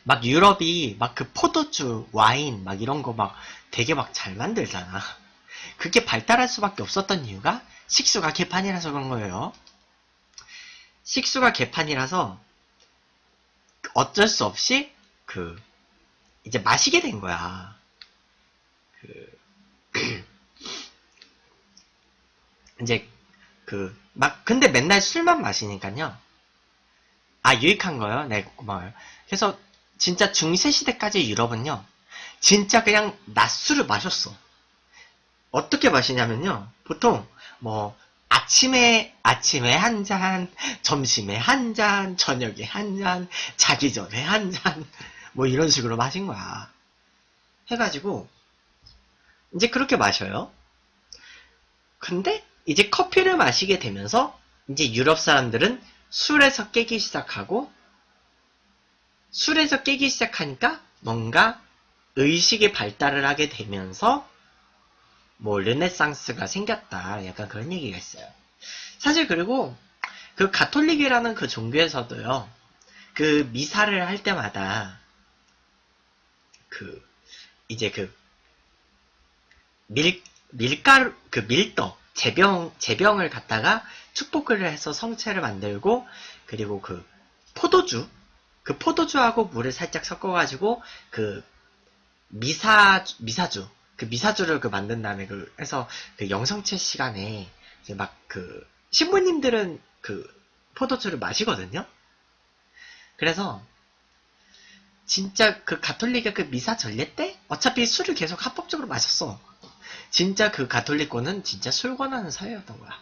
막 유럽이 막 그 포도주, 와인 막 이런 거 막 되게 막 잘 만들잖아. 그게 발달할 수밖에 없었던 이유가 식수가 개판이라서 그런 거예요. 식수가 개판이라서 어쩔 수 없이 이제 마시게 된 거야. 이제 근데 맨날 술만 마시니까요. 아, 유익한 거요? 네, 고마워요. 그래서 진짜 중세 시대까지 유럽은요. 진짜 그냥 낮술을 마셨어. 어떻게 마시냐면요. 보통 뭐 아침에 한 잔, 점심에 한 잔, 저녁에 한 잔, 자기 전에 한 잔, 뭐 이런 식으로 마신 거야. 해가지고 이제 그렇게 마셔요. 근데 이제 커피를 마시게 되면서 이제 유럽 사람들은 술에서 깨기 시작하고, 술에서 깨기 시작하니까 뭔가 의식의 발달을 하게 되면서 뭐 르네상스가 생겼다, 약간 그런 얘기가 있어요. 사실 그리고 그 가톨릭이라는 그 종교에서도요, 그 미사를 할 때마다 이제 밀가루, 밀떡, 제병을 갖다가 축복을 해서 성체를 만들고, 그리고 포도주하고 물을 살짝 섞어가지고, 미사주를 만든 다음에 해서 영성체 시간에, 이제 신부님들은 포도주를 마시거든요? 그래서, 진짜 가톨릭의 미사 전례 때, 어차피 술을 계속 합법적으로 마셨어. 진짜 가톨릭권은 진짜 술 권하는 사회였던 거야.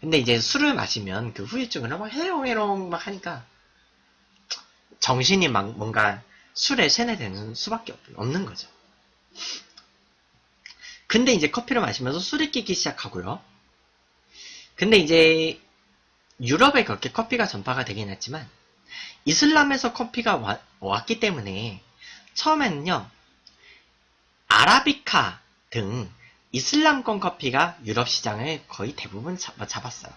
근데 이제 술을 마시면 후유증을 막 해롱해롱 막 하니까 정신이 막 뭔가 술에 세뇌되는 수밖에 없는 거죠. 근데 이제 커피를 마시면서 술이 끼기 시작하고요. 근데 이제 유럽에 그렇게 커피가 전파가 되긴 했지만 이슬람에서 커피가 왔기 때문에 처음에는요, 아라비카 등 이슬람권 커피가 유럽 시장을 거의 대부분 잡았어요.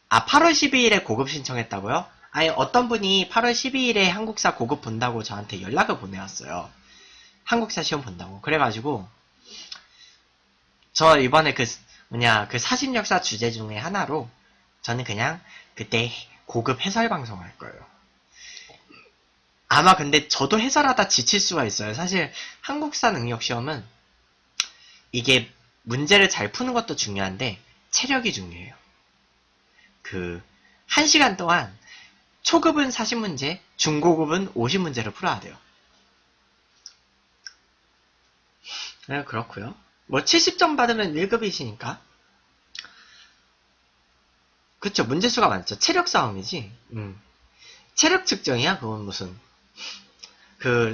아, 8월 12일에 고급 신청했다고요? 아니, 어떤 분이 8월 12일에 한국사 고급 본다고 저한테 연락을 보내왔어요. 한국사 시험 본다고. 그래가지고 저 이번에 사신역사 주제 중에 하나로 저는 그냥 그때 고급 해설 방송할 거예요. 아마 근데 저도 해설하다 지칠 수가 있어요. 사실 한국사 능력 시험은 이게 문제를 잘 푸는 것도 중요한데 체력이 중요해요. 1시간 동안 초급은 40문제, 중고급은 50문제를 풀어야 돼요. 네, 그렇고요. 뭐 70점 받으면 1급이시니까. 그쵸, 문제수가 많죠. 체력 싸움이지. 체력 측정이야, 그건 무슨.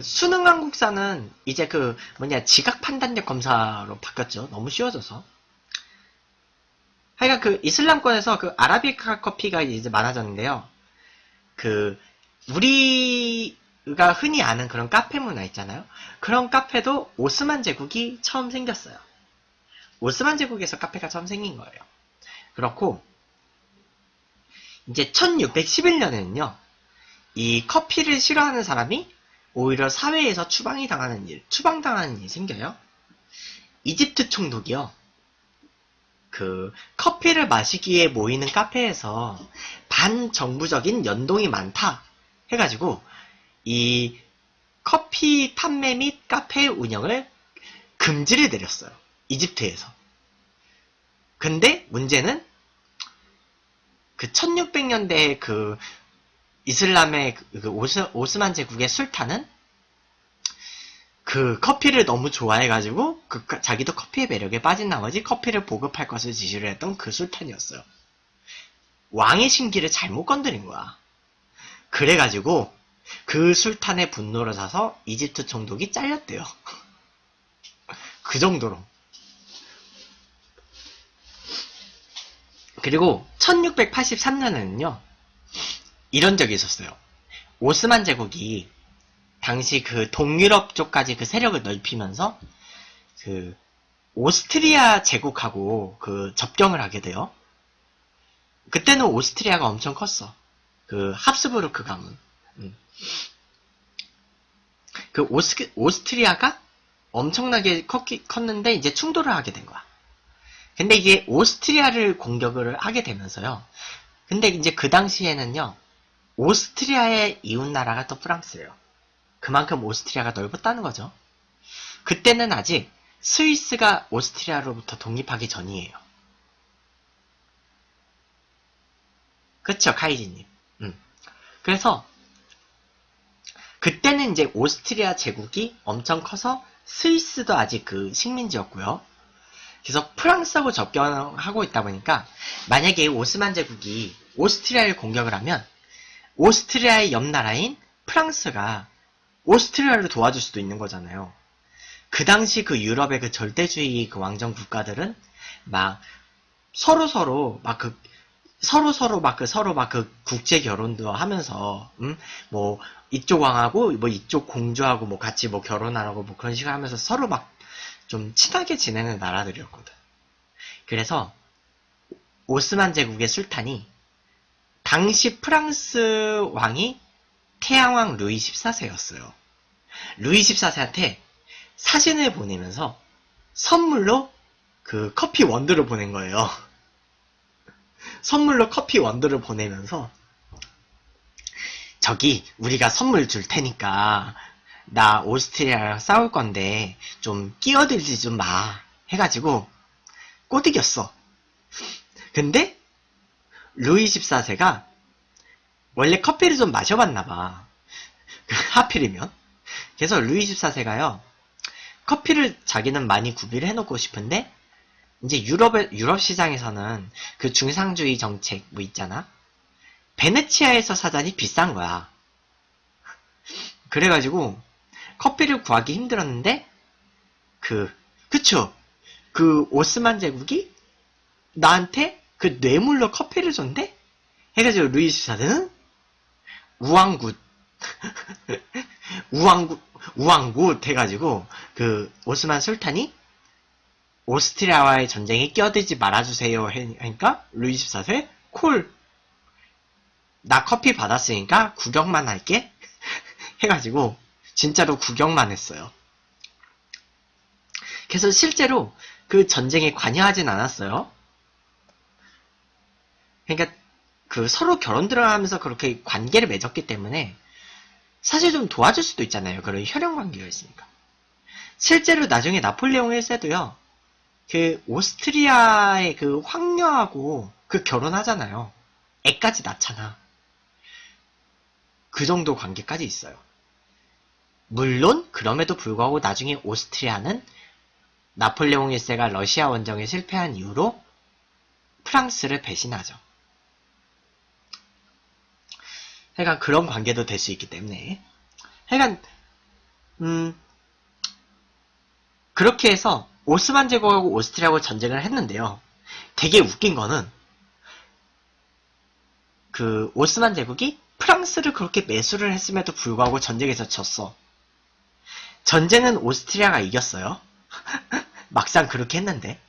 수능 한국사는 이제 지각 판단력 검사로 바뀌었죠. 너무 쉬워져서. 하여간 이슬람권에서 아라비카 커피가 이제 많아졌는데요. 우리가 흔히 아는 그런 카페 문화 있잖아요. 그런 카페도 오스만 제국이 처음 생겼어요. 오스만 제국에서 카페가 처음 생긴 거예요. 그렇고, 이제 1611년에는요, 이 커피를 싫어하는 사람이 오히려 사회에서 추방당하는 일이 생겨요. 이집트 총독이요. 커피를 마시기에 모이는 카페에서 반정부적인 연동이 많다 해가지고 이 커피 판매 및 카페 운영을 금지를 내렸어요. 이집트에서. 근데 문제는 1600년대에 이슬람의 오스만 제국의 술탄은 커피를 너무 좋아해가지고 자기도 커피의 매력에 빠진 나머지 커피를 보급할 것을 지시를 했던 술탄이었어요. 왕의 심기를 잘못 건드린 거야. 그래가지고 술탄의 분노를 사서 이집트 총독이 잘렸대요. 그 정도로. 그리고 1683년에는요 이런 적이 있었어요. 오스만 제국이 당시 동유럽 쪽까지 세력을 넓히면서 오스트리아 제국하고 접경을 하게 돼요. 그때는 오스트리아가 엄청 컸어. 합스부르크 가문. 그 오스트리아가 엄청나게 컸는데 이제 충돌을 하게 된 거야. 근데 이게 오스트리아를 공격을 하게 되면서요. 근데 이제 그 당시에는요. 오스트리아의 이웃나라가 또 프랑스예요. 그만큼 오스트리아가 넓었다는 거죠. 그때는 아직 스위스가 오스트리아로부터 독립하기 전이에요. 그쵸, 카이지님. 그래서 그때는 이제 오스트리아 제국이 엄청 커서 스위스도 아직 그 식민지였고요. 그래서 프랑스하고 접경하고 있다 보니까 만약에 오스만 제국이 오스트리아를 공격을 하면 오스트리아의 옆 나라인 프랑스가 오스트리아를 도와줄 수도 있는 거잖아요. 그 당시 그 유럽의 그 절대주의 그 왕정 국가들은 막 서로 국제 결혼도 하면서 뭐 이쪽 왕하고 뭐 이쪽 공주하고 뭐 같이 뭐 결혼하라고 뭐 그런 식으로 하면서 서로 막 좀 친하게 지내는 나라들이었거든. 그래서 오스만 제국의 술탄이 당시 프랑스 왕이 태양왕 루이 14세였어요. 루이 14세한테 사진을 보내면서 선물로 그 커피 원두를 보낸 거예요. 선물로 커피 원두를 보내면서 저기 우리가 선물 줄 테니까 나 오스트리아랑 싸울 건데 좀 끼어들지 좀 마 해가지고 꼬드겼어. 근데 루이 14세가 원래 커피를 좀 마셔봤나봐. 하필이면. 그래서 루이 14세가요. 커피를 자기는 많이 구비를 해놓고 싶은데 이제 유럽 시장에서는 그 중상주의 정책 뭐 있잖아. 베네치아에서 사자니 비싼 거야. 그래가지고 커피를 구하기 힘들었는데 그쵸. 그 오스만 제국이 나한테 그 뇌물로 커피를 줬는데 해가지고 루이 14세는 우왕굿 우왕굿 해가지고 그 오스만 술탄이 오스트리아와의 전쟁에 끼어들지 말아주세요 하니까 루이 14세 콜 나 커피 받았으니까 구경만 할게 해가지고 진짜로 구경만 했어요. 그래서 실제로 그 전쟁에 관여하진 않았어요. 그러니까 그 서로 결혼 들어가면서 그렇게 관계를 맺었기 때문에 사실 좀 도와줄 수도 있잖아요. 그런 혈연 관계가 있으니까. 실제로 나중에 나폴레옹 1세도요. 그 오스트리아의 그 황녀하고 그 결혼하잖아요. 애까지 낳잖아. 그 정도 관계까지 있어요. 물론 그럼에도 불구하고 나중에 오스트리아는 나폴레옹 1세가 러시아 원정에 실패한 이후로 프랑스를 배신하죠. 하여간 그런 관계도 될 수 있기 때문에 하여간 그렇게 해서 오스만 제국하고 오스트리아하고 전쟁을 했는데요. 되게 웃긴 거는 그 오스만 제국이 프랑스를 그렇게 매수를 했음에도 불구하고 전쟁에서 졌어. 전쟁은 오스트리아가 이겼어요. 막상 그렇게 했는데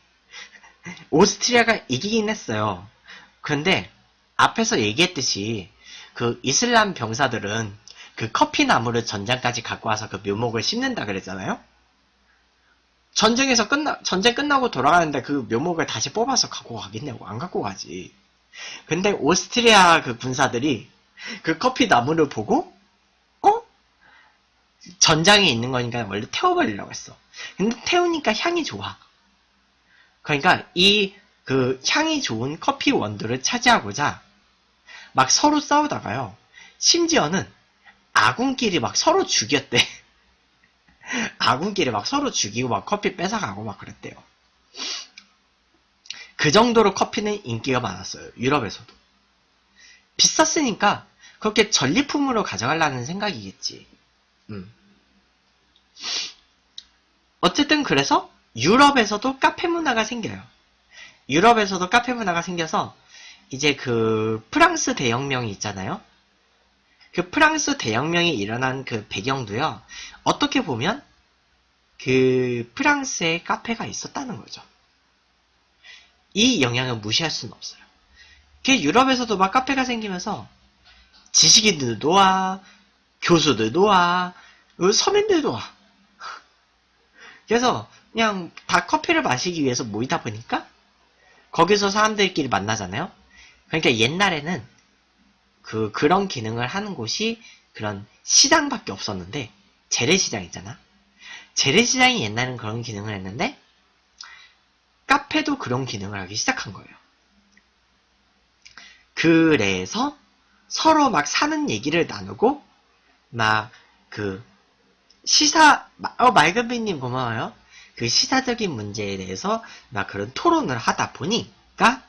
오스트리아가 이기긴 했어요. 그런데 앞에서 얘기했듯이 그 이슬람 병사들은 그 커피 나무를 전장까지 갖고 와서 그 묘목을 심는다 그랬잖아요. 전쟁 끝나고 돌아가는데 그 묘목을 다시 뽑아서 갖고 가겠냐고. 안 갖고 가지. 근데 오스트리아 그 군사들이 그 커피 나무를 보고 전장에 있는 거니까 원래 태워버리려고 했어. 근데 태우니까 향이 좋아. 그러니까 이 그 향이 좋은 커피 원두를 차지하고자 막 서로 싸우다가요. 심지어는 아군끼리 막 서로 죽였대. 아군끼리 막 서로 죽이고 막 커피 뺏어가고 막 그랬대요. 그 정도로 커피는 인기가 많았어요. 유럽에서도. 비쌌으니까 그렇게 전리품으로 가져가려는 생각이겠지. 어쨌든 그래서 유럽에서도 카페 문화가 생겨요. 유럽에서도 카페 문화가 생겨서 이제 그 프랑스 대혁명이 있잖아요. 그 프랑스 대혁명이 일어난 그 배경도요. 어떻게 보면 그 프랑스에 카페가 있었다는 거죠. 이 영향을 무시할 수는 없어요. 그 유럽에서도 막 카페가 생기면서 지식인들도 와, 교수들도 와, 서민들도 와. 그래서 그냥 다 커피를 마시기 위해서 모이다 보니까 거기서 사람들끼리 만나잖아요. 그러니까 옛날에는 그런 기능을 하는 곳이 그런 시장밖에 없었는데, 재래시장 있잖아. 재래시장이 옛날엔 그런 기능을 했는데 카페도 그런 기능을 하기 시작한 거예요. 그래서 서로 막 사는 얘기를 나누고 막 말금비님 고마워요. 그 시사적인 문제에 대해서 막 그런 토론을 하다 보니까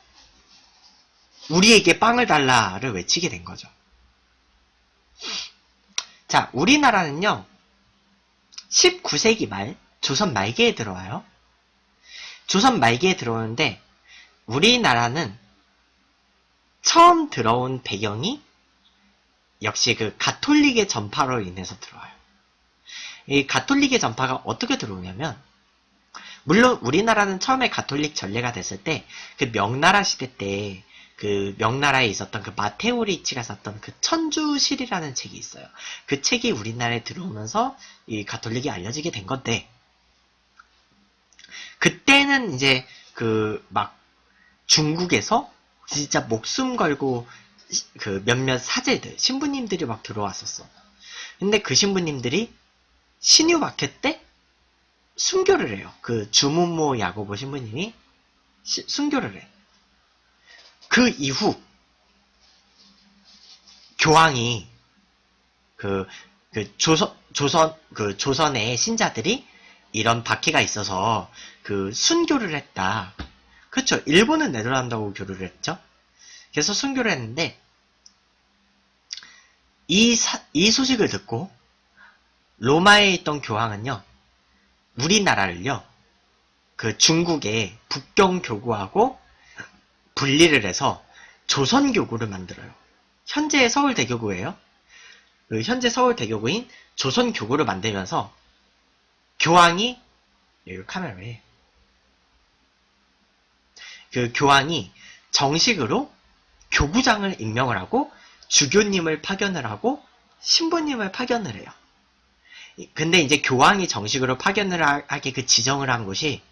우리에게 빵을 달라를 외치게 된 거죠. 자, 우리나라는요 19세기 말 조선 말기에 들어와요. 조선 말기에 들어오는데 우리나라는 처음 들어온 배경이 역시 그 가톨릭의 전파로 인해서 들어와요. 이 가톨릭의 전파가 어떻게 들어오냐면, 물론 우리나라는 처음에 가톨릭 전례가 됐을 때 그 명나라 시대 때 그 명나라에 있었던 그 마테오리치가 썼던 그 천주실이라는 책이 있어요. 그 책이 우리나라에 들어오면서 이 가톨릭이 알려지게 된 건데, 그때는 이제 막 중국에서 진짜 목숨 걸고 그 몇몇 사제들, 신부님들이 막 들어왔었어. 근데 그 신부님들이 신유 박해 때 순교를 해요. 그 주문모 야고보 신부님이 순교를 해. 그 이후 교황이 조선의 신자들이 이런 박해가 있어서 순교를 했다. 그렇죠. 일본은 네덜란드하고 교류를 했죠. 그래서 순교를 했는데 이 소식을 듣고 로마에 있던 교황은요, 우리나라를요, 그 중국의 북경교구하고 분리를 해서 조선교구를 만들어요. 현재의 서울대교구예요. 현재 서울대교구인 조선교구를 만들면서 교황이, 여기 카메라 왜? 그 교황이 정식으로 교구장을 임명을 하고 주교님을 파견을 하고 신부님을 파견을 해요. 근데 이제 교황이 정식으로 파견을 하게 그 지정을 한 곳이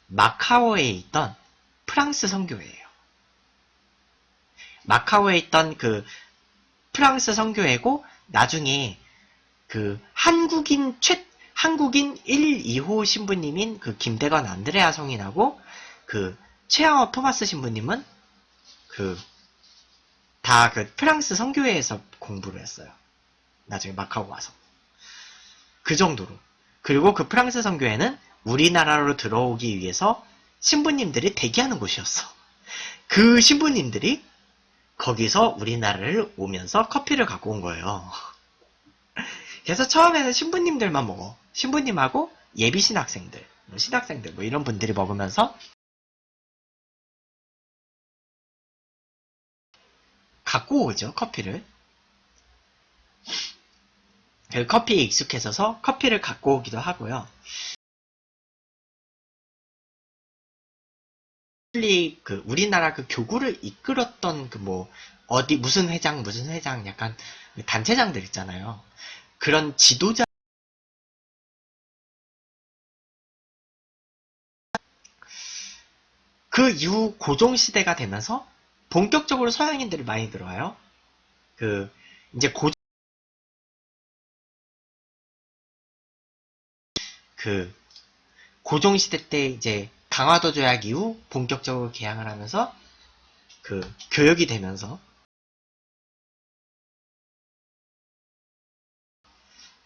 마카오에 있던 프랑스 선교회예요. 마카오에 있던 그 프랑스 선교회고, 나중에 그 한국인 1, 2호 신부님인 그 김대건 안드레아 성인하고 그 최양호 토마스 신부님은 다 그 프랑스 선교회에서 공부를 했어요. 나중에 마카오 와서. 그 정도로. 그리고 그 프랑스 선교회는 우리나라로 들어오기 위해서 신부님들이 대기하는 곳이었어. 그 신부님들이 거기서 우리나라를 오면서 커피를 갖고 온 거예요. 그래서 처음에는 신부님들만 먹어. 신부님하고 예비 신학생들, 신학생들 이런 분들이 먹으면서 갖고 오죠, 커피를. 커피에 익숙해져서 커피를 갖고 오기도 하고요. 우리나라 그 교구를 이끌었던 무슨 회장 약간 단체장들 있잖아요. 그런 지도자, 그 이후 고종시대가 되면서 본격적으로 서양인들이 많이 들어와요. 이제 고종시대 때 이제 강화도 조약 이후 본격적으로 개항을 하면서 교역이 되면서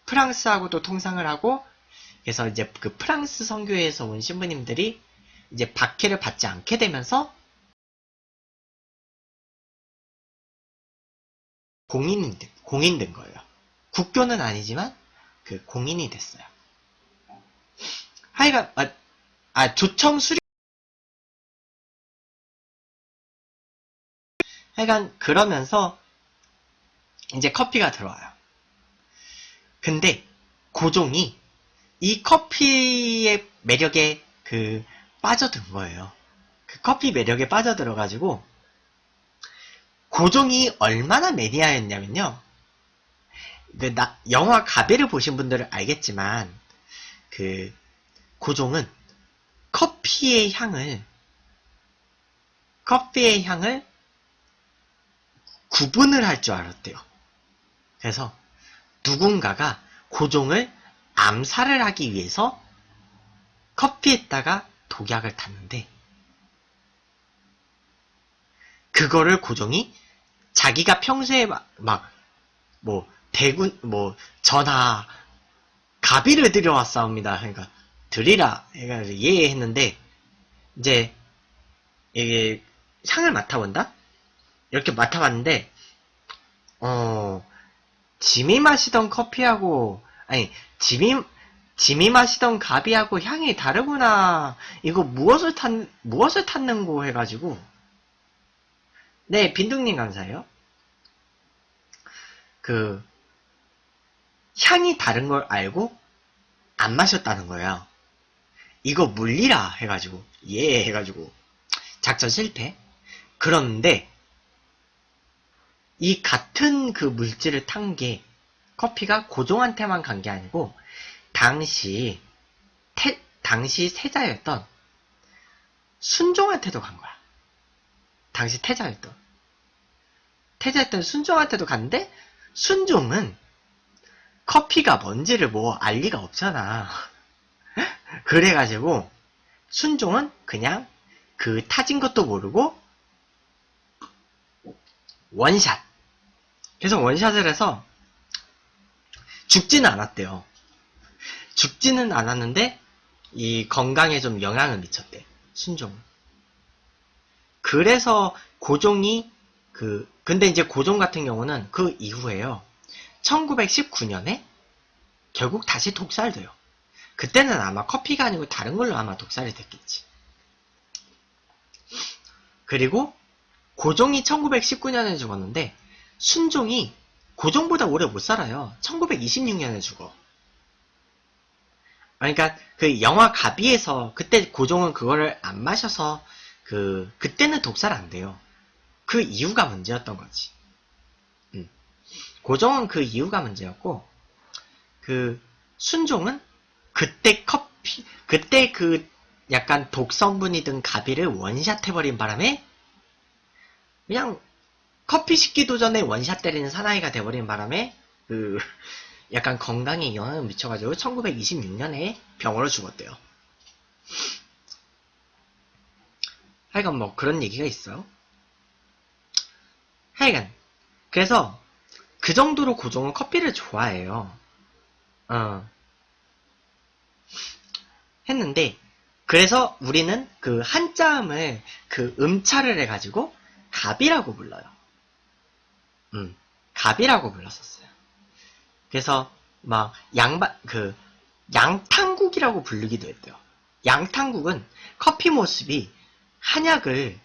프랑스하고도 통상을 하고, 그래서 이제 그 프랑스 선교회에서 온 신부님들이 이제 박해를 받지 않게 되면서 공인 된 거예요. 국교는 아니지만 공인이 됐어요. 하여간 조청 수령, 하여간 그러면서 이제 커피가 들어와요. 근데 고종이 이 커피의 매력에 빠져든 거예요. 그 커피 매력에 빠져들어가지고 고종이 얼마나 매니아였냐면요. 영화 가비를 보신 분들은 알겠지만, 고종은 커피의 향을 구분을 할 줄 알았대요. 그래서 누군가가 고종을 암살을 하기 위해서 커피에다가 독약을 탔는데, 그거를 고종이 자기가 평소에 전하, 가비를 드려왔사옵니다. 그러니까, 드리라. 해가지고, 예, 했는데, 이제, 이게, 향을 맡아본다? 이렇게 맡아봤는데, 짐이 마시던 커피하고, 짐이 마시던 가비하고 향이 다르구나. 이거 무엇을 탔는고 해가지고, 네, 빈둥님 감사해요. 향이 다른 걸 알고 안 마셨다는 거예요. 이거 물리라 해가지고, 예 해가지고, 작전 실패. 그런데, 이 같은 그 물질을 탄 게, 커피가 고종한테만 간 게 아니고, 당시 세자였던 순종한테도 간 거야. 당시 태자였던 순종한테도 갔는데, 순종은 커피가 뭔지를 알 리가 없잖아. 그래가지고 순종은 그냥 타진 것도 모르고 원샷. 그래서 원샷을 해서 죽지는 않았대요. 죽지는 않았는데 이 건강에 좀 영향을 미쳤대. 순종은. 그래서 고종이 근데 이제 고종 같은 경우는 그 이후에요. 1919년에 결국 다시 독살돼요. 그때는 아마 커피가 아니고 다른 걸로 아마 독살이 됐겠지. 그리고 고종이 1919년에 죽었는데 순종이 고종보다 오래 못 살아요. 1926년에 죽어. 그러니까 그 영화 가비에서 그때 고종은 그거를 안 마셔서 그때는 독살 안 돼요. 그 이유가 문제였던 거지. 고종은 그 이유가 문제였고, 순종은 그때 약간 독성분이 든 가비를 원샷 해버린 바람에, 그냥 커피 식기도 전에 원샷 때리는 사나이가 돼버린 바람에, 약간 건강에 영향을 미쳐가지고 1926년에 병으로 죽었대요. 하여간 뭐 그런 얘기가 있어요. 하여간 그래서 그 정도로 고종은 커피를 좋아해요. 했는데 그래서 우리는 그 한자음을 음차를 해가지고 갑이라고 불러요. 갑이라고 불렀었어요. 그래서 막 양탕국이라고 부르기도 했대요. 양탕국은 커피 모습이 한약을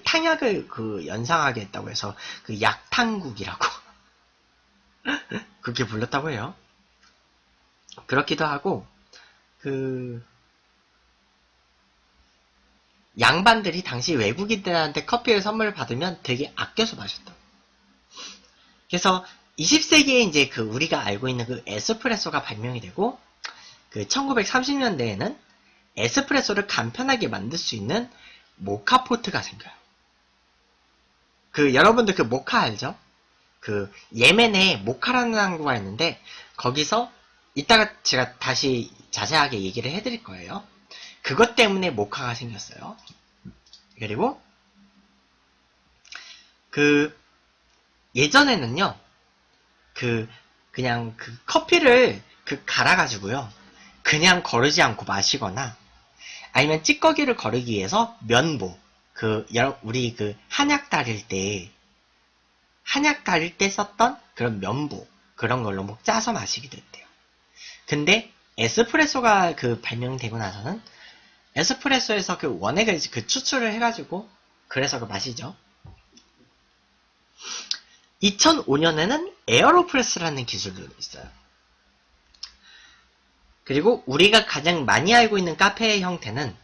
탕약을 연상하게 했다고 해서 약탕국이라고 그렇게 불렀다고 해요. 그렇기도 하고 양반들이 당시 외국인들한테 커피를 선물을 받으면 되게 아껴서 마셨다. 그래서 20세기에 이제 우리가 알고 있는 에스프레소가 발명이 되고 1930년대에는 에스프레소를 간편하게 만들 수 있는 모카포트가 생겨요. 여러분들 모카 알죠? 예멘에 모카라는 항구가 있는데 거기서 이따가 제가 다시 자세하게 얘기를 해드릴 거예요. 그것 때문에 모카가 생겼어요. 그리고 예전에는요 그냥 커피를 갈아가지고요 그냥 거르지 않고 마시거나 아니면 찌꺼기를 거르기 위해서 면보 우리 한약 다릴 때 썼던 그런 면보 그런 걸로 짜서 마시기도 했대요. 근데 에스프레소가 발명되고 나서는 에스프레소에서 원액을 추출을 해가지고 그래서 마시죠. 2005년에는 에어로프레스라는 기술도 있어요. 그리고 우리가 가장 많이 알고 있는 카페의 형태는